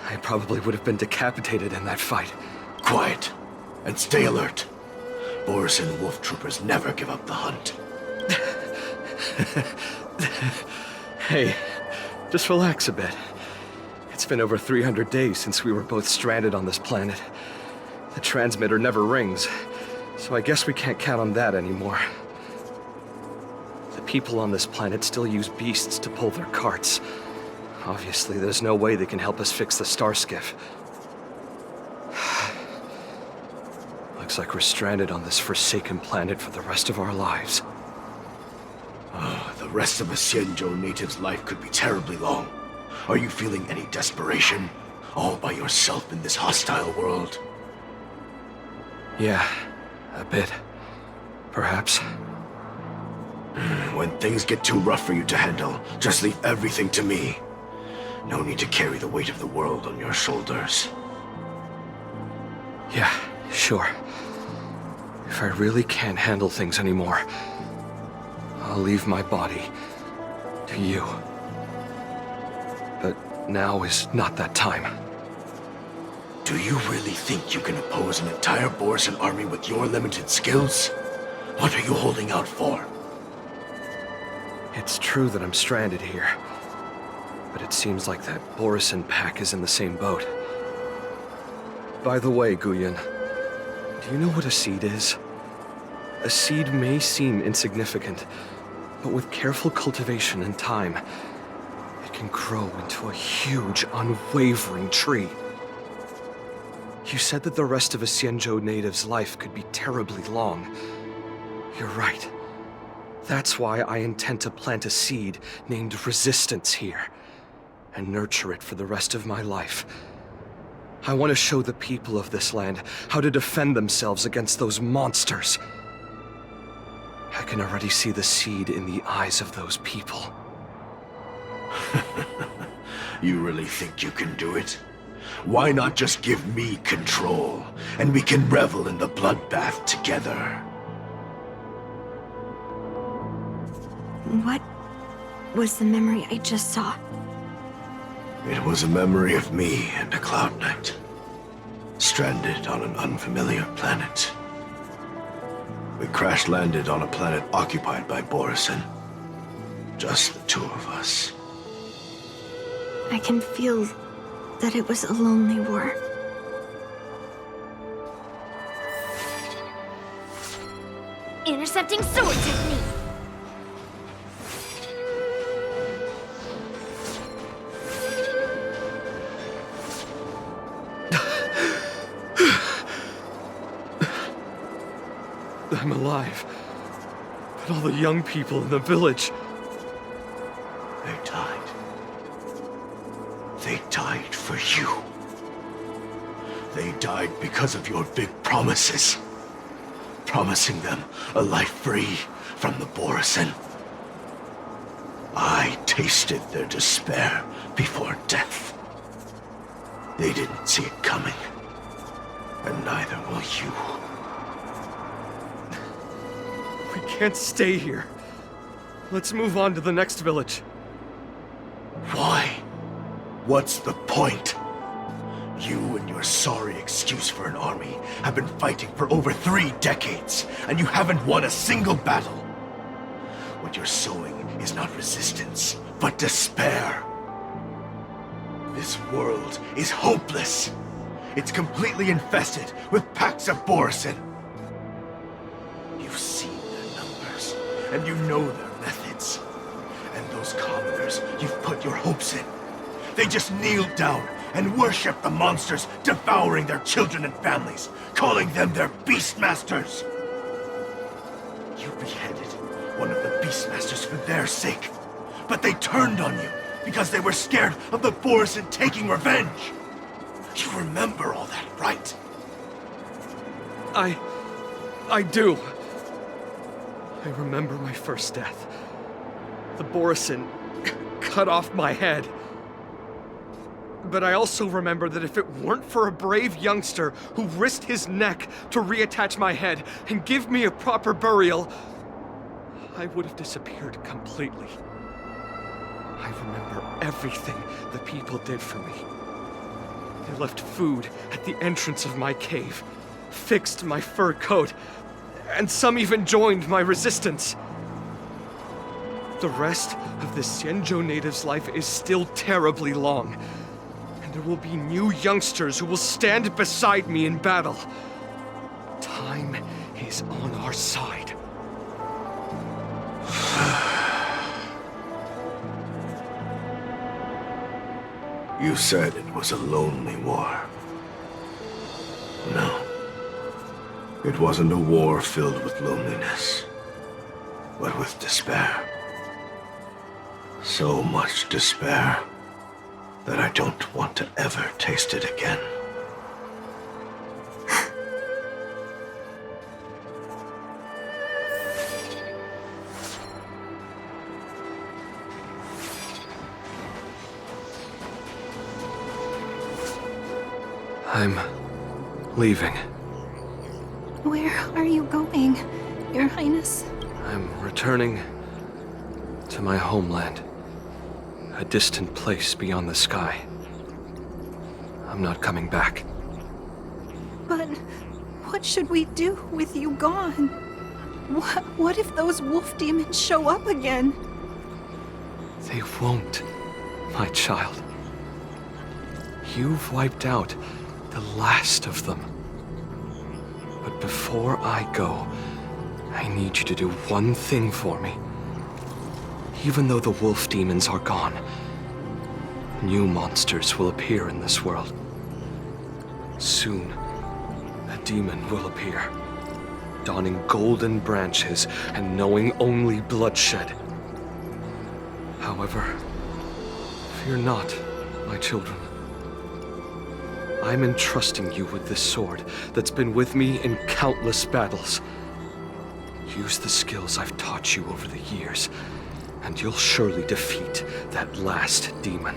I probably would have been decapitated in that fight. Quiet, and stay alert. Boris and Wolf Troopers never give up the hunt. Hey, just relax a bit. It's been over 300 days since we were both stranded on this planet. The transmitter never rings, so I guess we can't count on that anymore. The people on this planet still use beasts to pull their carts. Obviously, there's no way they can help us fix the star skiff. Looks like we're stranded on this forsaken planet for the rest of our lives. The rest of a Xianzhou native's life could be terribly long. Are you feeling any desperation? All by yourself in this hostile world? Yeah, a bit. Perhaps. When things get too rough for you to handle, just leave everything to me. No need to carry the weight of the world on your shoulders. Yeah, sure. If I really can't handle things anymore, I'll leave my body to you. But now is not that time. Do you really think you can oppose an entire Borisan army with your limited skills? What are you holding out for? It's true that I'm stranded here, but it seems like that Borisan pack is in the same boat. By the way, Guyun, do you know what a seed is? A seed may seem insignificant, but with careful cultivation and time, it can grow into a huge, unwavering tree. You said that the rest of a Xianzhou native's life could be terribly long. You're right. That's why I intend to plant a seed named Resistance here, and nurture it for the rest of my life. I want to show the people of this land how to defend themselves against those monsters. I can already see the seed in the eyes of those people. You really think you can do it? Why not just give me control, and we can revel in the bloodbath together? What was the memory I just saw? It was a memory of me and a Cloud Knight, stranded on an unfamiliar planet. We crash-landed on a planet occupied by Borisin. Just the two of us. I can feel that it was a lonely war. Intercepting sword technique! I'm alive. But all the young people in the village... They died. They died for you. They died because of your big promises. Promising them a life free from the Borisin. I tasted their despair before death. They didn't see it coming. And neither will you. We can't stay here. Let's move on to the next village. Why? What's the point? You and your sorry excuse for an army have been fighting for over 3 decades, and you haven't won a single battle. What you're sowing is not resistance, but despair. This world is hopeless. It's completely infested with packs of Borisin. You've seen their numbers, and you know their methods. And those commoners you've put your hopes in, they just kneel down and worship the monsters devouring their children and families, calling them their Beastmasters. You beheaded one of the Beastmasters for their sake, but they turned on you because they were scared of the Borisin taking revenge. You remember all that, right? I do. I remember my first death. The Borisin cut off my head. But I also remember that if it weren't for a brave youngster who risked his neck to reattach my head and give me a proper burial, I would have disappeared completely. I remember everything the people did for me. They left food at the entrance of my cave, fixed my fur coat, and some even joined my resistance. The rest of the Xianzhou native's life is still terribly long, and there will be new youngsters who will stand beside me in battle. Time is on our side. You said it was a lonely war. No. It wasn't a war filled with loneliness, but with despair. So much despair that I don't want to ever taste it again. I'm leaving. Where are you going, Your Highness? I'm returning to my homeland. A distant place beyond the sky. I'm not coming back. But what should we do with you gone? What if those wolf demons show up again? They won't, my child. You've wiped out the last of them. But before I go, I need you to do one thing for me. Even though the wolf demons are gone, New monsters will appear in this world. Soon, a demon will appear, donning golden branches and knowing only bloodshed. However, fear not, my children. I'm entrusting you with this sword that's been with me in countless battles. Use the skills I've taught you over the years, and you'll surely defeat that last demon.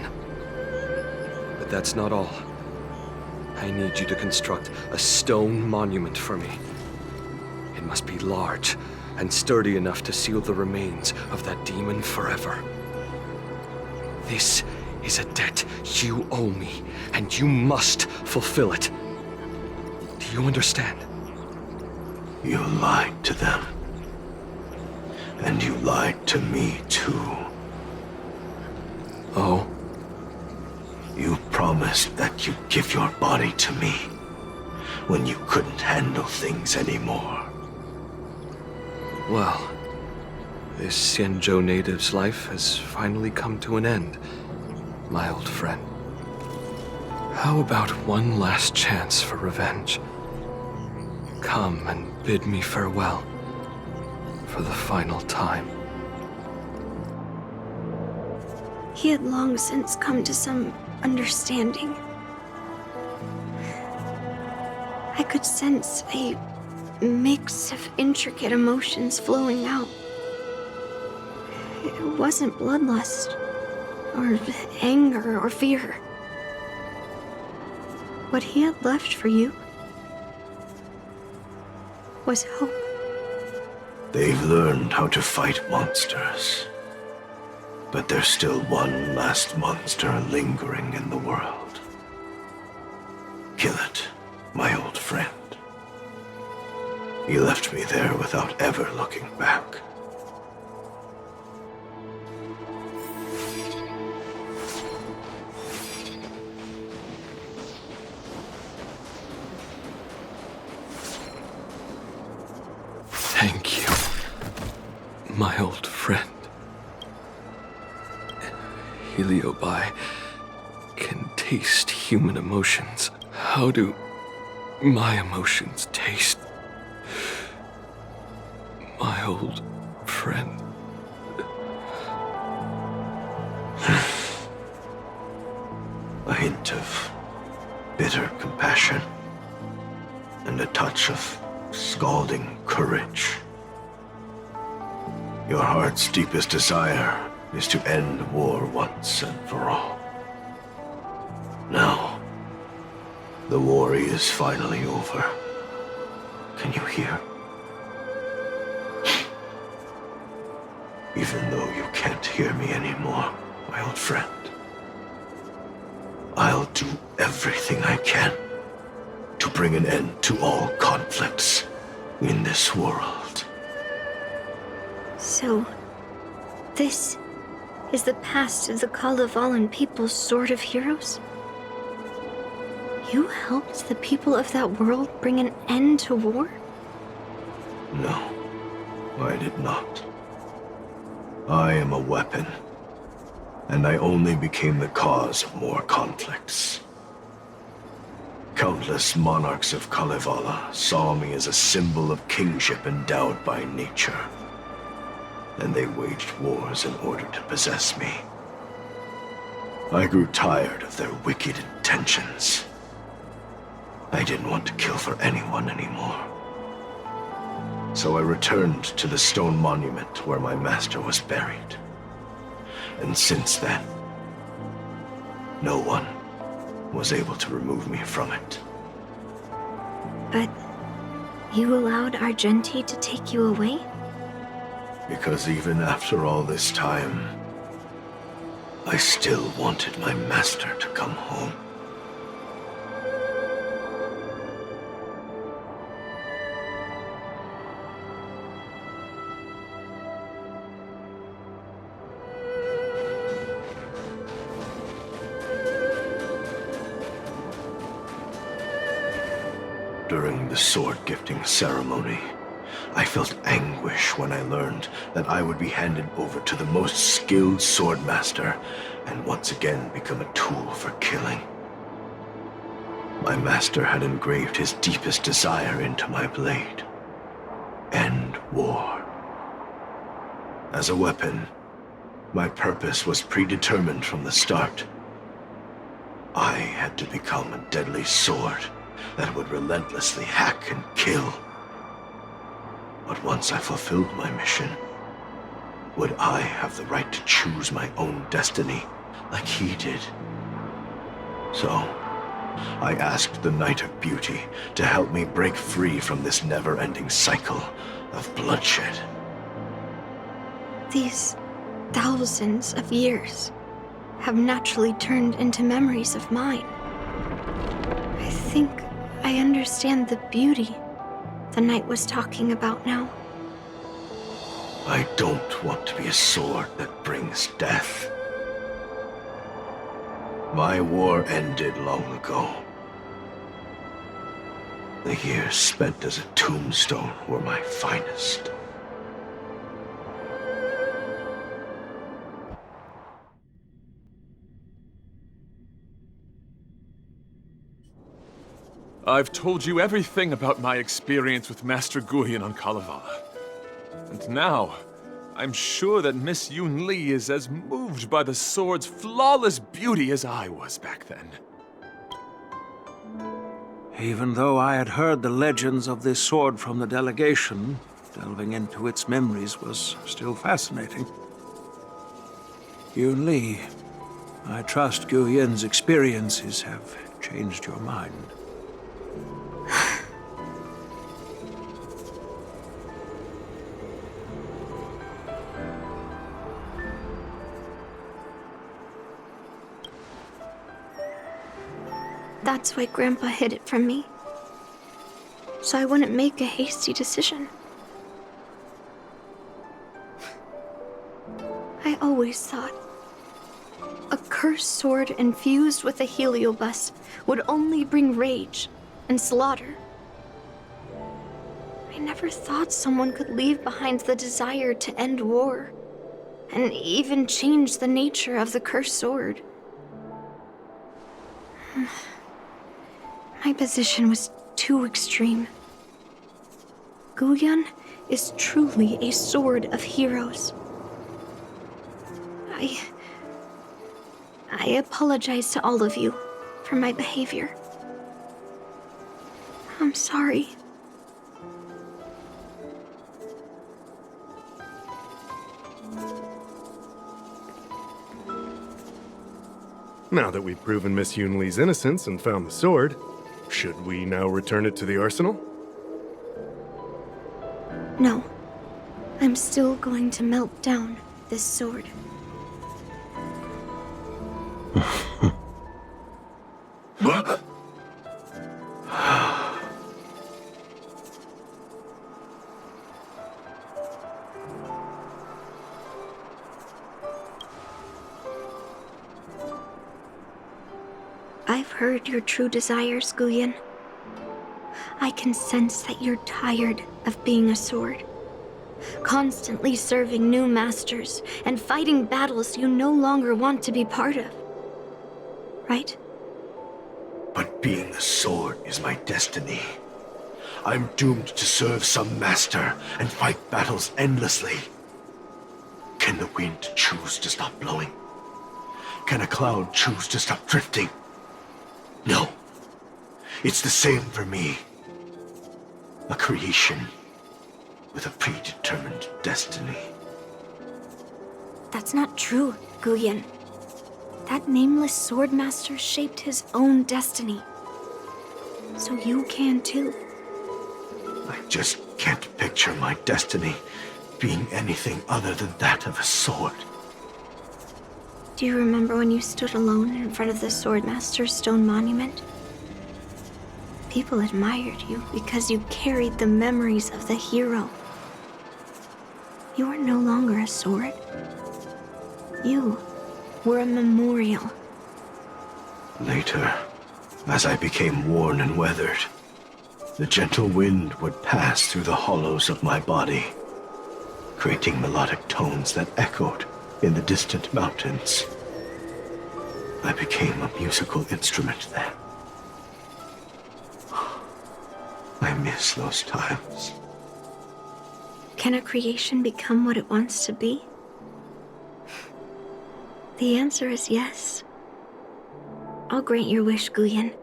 But that's not all. I need you to construct a stone monument for me. It must be large and sturdy enough to seal the remains of that demon forever. This is a debt you owe me, and you must fulfill it. Do you understand? You lied to them. And you lied to me, too. Oh? You promised that you'd give your body to me when you couldn't handle things anymore. Well, this Xianzhou native's life has finally come to an end, my old friend. How about one last chance for revenge? Come and bid me farewell for the final time. He had long since come to some understanding. I could sense a mix of intricate emotions flowing out. It wasn't bloodlust, or anger, or fear. What he had left for you was hope. They've learned how to fight monsters. But there's still one last monster lingering in the world. Kill it, my old friend. He left me there without ever looking back. Thank you, my old friend. Heliobi can taste human emotions. How do my emotions taste? My old friend. A hint of bitter compassion and a touch of scalding courage. Your heart's deepest desire is to end war once and for all. Now, the war is finally over. Can you hear? Even though you can't hear me anymore, my old friend, I'll do everything I can to bring an end to all conflicts in this world. So, this is the past of the Kalevalan people's Sword of Heroes? You helped the people of that world bring an end to war? No, I did not. I am a weapon, and I only became the cause of more conflicts. Countless monarchs of Kalevala saw me as a symbol of kingship endowed by nature, and they waged wars in order to possess me. I grew tired of their wicked intentions. I didn't want to kill for anyone anymore. So I returned to the stone monument where my master was buried. And since then, no one was able to remove me from it. But you allowed Argenti to take you away? Because even after all this time, I still wanted my master to come home. During the sword gifting ceremony, I felt anguish when I learned that I would be handed over to the most skilled swordmaster and once again become a tool for killing. My master had engraved his deepest desire into my blade. End war. As a weapon, my purpose was predetermined from the start. I had to become a deadly sword that would relentlessly hack and kill. But once I fulfilled my mission, would I have the right to choose my own destiny like he did? So, I asked the Knight of Beauty to help me break free from this never-ending cycle of bloodshed. These thousands of years have naturally turned into memories of mine. I think I understand the beauty the knight was talking about now. I don't want to be a sword that brings death. My war ended long ago. The years spent as a tombstone were my finest. I've told you everything about my experience with Master Guyan on Kalevala. And now, I'm sure that Miss Yunli is as moved by the sword's flawless beauty as I was back then. Even though I had heard the legends of this sword from the delegation, delving into its memories was still fascinating. Yunli, I trust Guyan's experiences have changed your mind. That's why Grandpa hid it from me. So I wouldn't make a hasty decision. I always thought a cursed sword infused with a heliobus would only bring rage and slaughter. I never thought someone could leave behind the desire to end war, and even change the nature of the cursed sword. My position was too extreme. Guyan is truly a sword of heroes. I apologize to all of you for my behavior. I'm sorry. Now that we've proven Miss Yunli's innocence and found the sword, should we now return it to the arsenal? No. I'm still going to melt down this sword. I've heard your true desires, Guyan. I can sense that you're tired of being a sword. Constantly serving new masters and fighting battles you no longer want to be part of. Right? But being a sword is my destiny. I'm doomed to serve some master and fight battles endlessly. Can the wind choose to stop blowing? Can a cloud choose to stop drifting? No. It's the same for me. A creation with a predetermined destiny. That's not true, Guyan. That nameless swordmaster shaped his own destiny. So you can too. I just can't picture my destiny being anything other than that of a sword. Do you remember when you stood alone in front of the swordmaster's stone monument? People admired you because you carried the memories of the hero. You were no longer a sword. You were a memorial. Later, as I became worn and weathered, the gentle wind would pass through the hollows of my body, creating melodic tones that echoed in the distant mountains. I became a musical instrument then. I miss those times. Can a creation become what it wants to be? The answer is yes. I'll grant your wish, Guyan,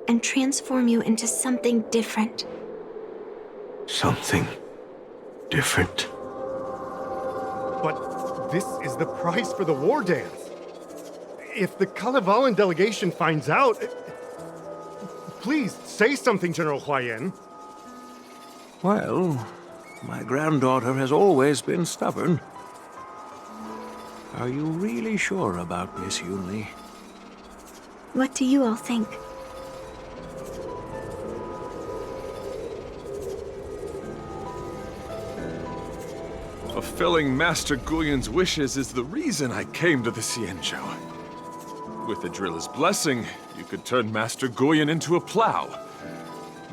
and transform you into something different. Something different? But this is the price for the war dance. If the Kalevalan delegation finds out... Please, say something, General Huayan. Well, my granddaughter has always been stubborn. Are you really sure about Miss Yunli? What do you all think? Fulfilling Master Guyan's wishes is the reason I came to the Xianzhou. With Adrilla's blessing, you could turn Master Guyan into a plow.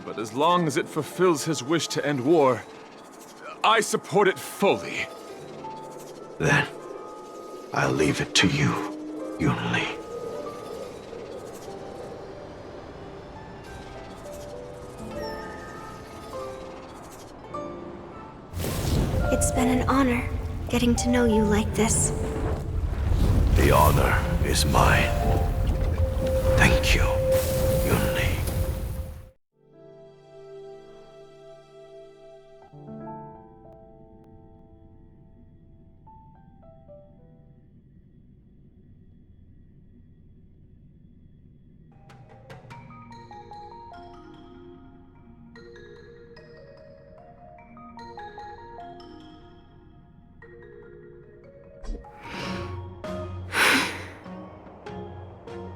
But as long as it fulfills his wish to end war, I support it fully. Then, I'll leave it to you, Yunli. It's been an honor getting to know you like this. The honor is mine. Thank you, Yunli.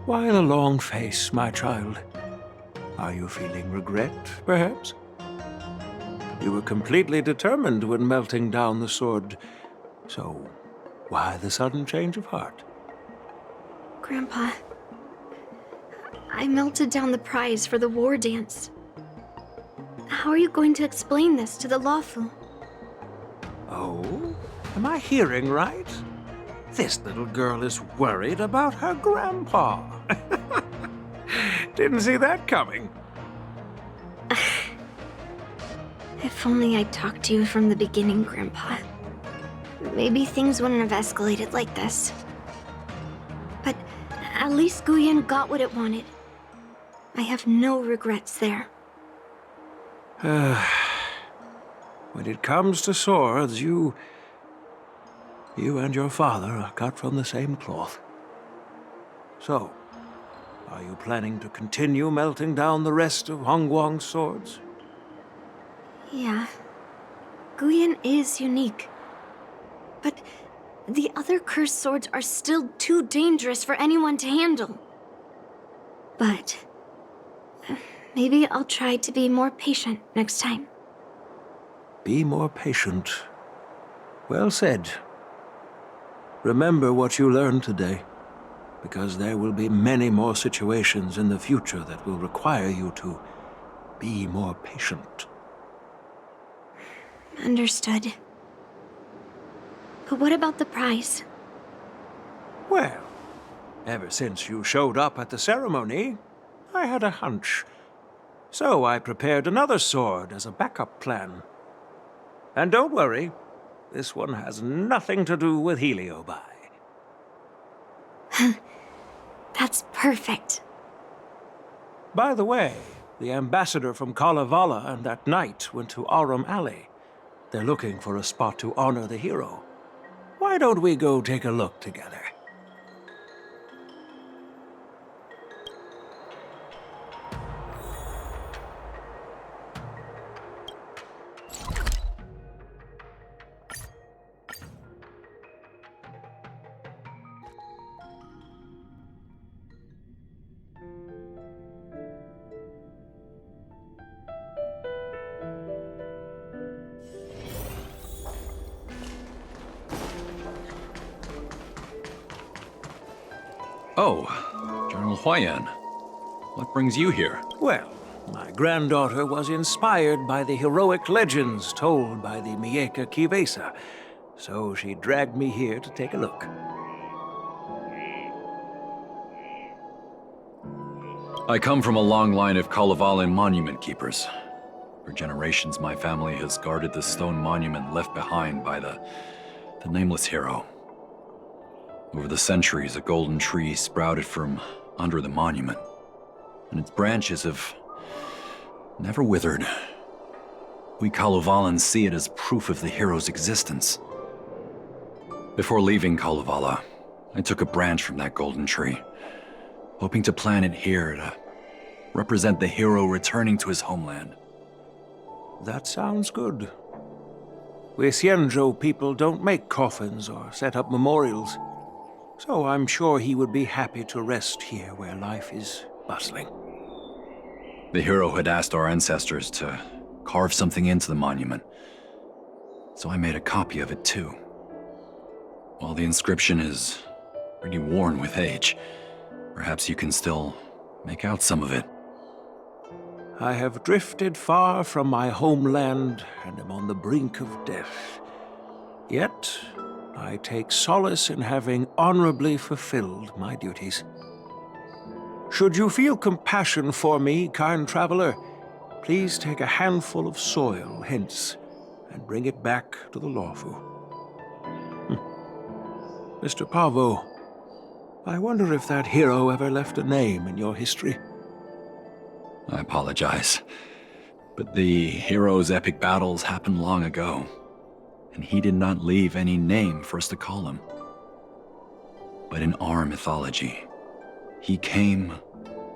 Why the long face, my child? Are you feeling regret, perhaps? You were completely determined when melting down the sword, so why the sudden change of heart? Grandpa, I melted down the prize for the war dance. How are you going to explain this to the Lawfu? Oh? Am I hearing right? This little girl is worried about her grandpa. Didn't see that coming. If only I'd talked to you from the beginning, Grandpa. Maybe things wouldn't have escalated like this. But at least Guyan got what it wanted. I have no regrets there. When it comes to swords, you and your father are cut from the same cloth. So, are you planning to continue melting down the rest of Hongguang's swords? Yeah. Guyan is unique. But the other cursed swords are still too dangerous for anyone to handle. But maybe I'll try to be more patient next time. Be more patient. Well said. Remember what you learned today, because there will be many more situations in the future that will require you to be more patient. Understood. But what about the prize? Well, ever since you showed up at the ceremony, I had a hunch. So I prepared another sword as a backup plan. And don't worry, this one has nothing to do with Heliobi. That's perfect. By the way, the ambassador from Kalevala and that knight went to Arum Alley. They're looking for a spot to honor the hero. Why don't we go take a look together? Oh, General Huayan. What brings you here? Well, my granddaughter was inspired by the heroic legends told by the Mieka Kivesa, so she dragged me here to take a look. I come from a long line of Kalevala monument keepers. For generations, my family has guarded the stone monument left behind by the nameless hero. Over the centuries, a golden tree sprouted from under the monument, and its branches have never withered. We Kalevalans see it as proof of the hero's existence. Before leaving Kalevala, I took a branch from that golden tree, hoping to plant it here to represent the hero returning to his homeland. That sounds good. We Xianzhou people don't make coffins or set up memorials, so I'm sure he would be happy to rest here where life is bustling. The hero had asked our ancestors to carve something into the monument, so I made a copy of it too. While the inscription is pretty worn with age, perhaps you can still make out some of it. I have drifted far from my homeland and am on the brink of death. Yet, I take solace in having honorably fulfilled my duties. Should you feel compassion for me, kind traveler, please take a handful of soil hence and bring it back to the Lawfu. Mr. Pavo, I wonder if that hero ever left a name in your history. I apologize, but the hero's epic battles happened long ago, and he did not leave any name for us to call him. But in our mythology, he came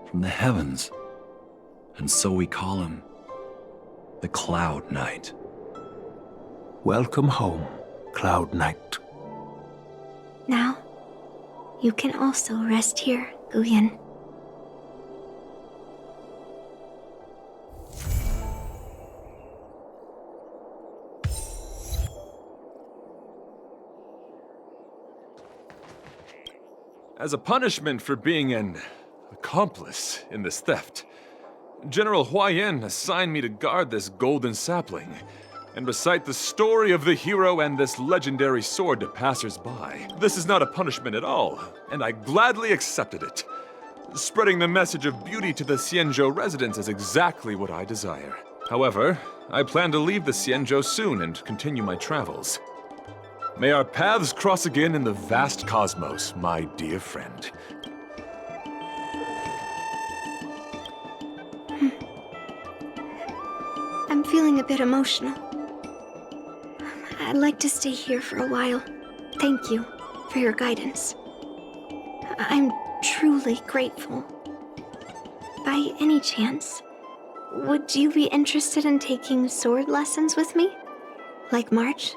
from the heavens, and so we call him the Cloud Knight. Welcome home, Cloud Knight. Now, you can also rest here, Guyan. As a punishment for being an accomplice in this theft, General Huayan assigned me to guard this golden sapling and recite the story of the hero and this legendary sword to passers-by. This is not a punishment at all, and I gladly accepted it. Spreading the message of beauty to the Xianzhou residents is exactly what I desire. However, I plan to leave the Xianzhou soon and continue my travels. May our paths cross again in the vast cosmos, my dear friend. I'm feeling a bit emotional. I'd like to stay here for a while. Thank you for your guidance. I'm truly grateful. By any chance, would you be interested in taking sword lessons with me? Like March?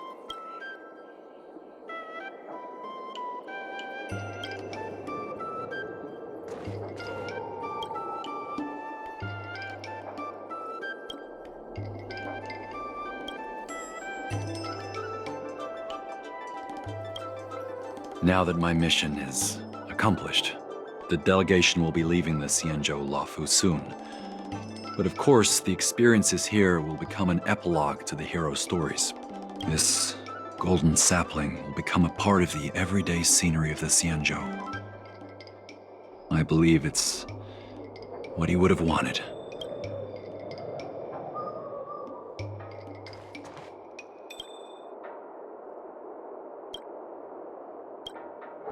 Now that my mission is accomplished, the delegation will be leaving the Xianzhou Lawfu soon. But of course, the experiences here will become an epilogue to the hero stories. This golden sapling will become a part of the everyday scenery of the Xianzhou. I believe it's what he would have wanted.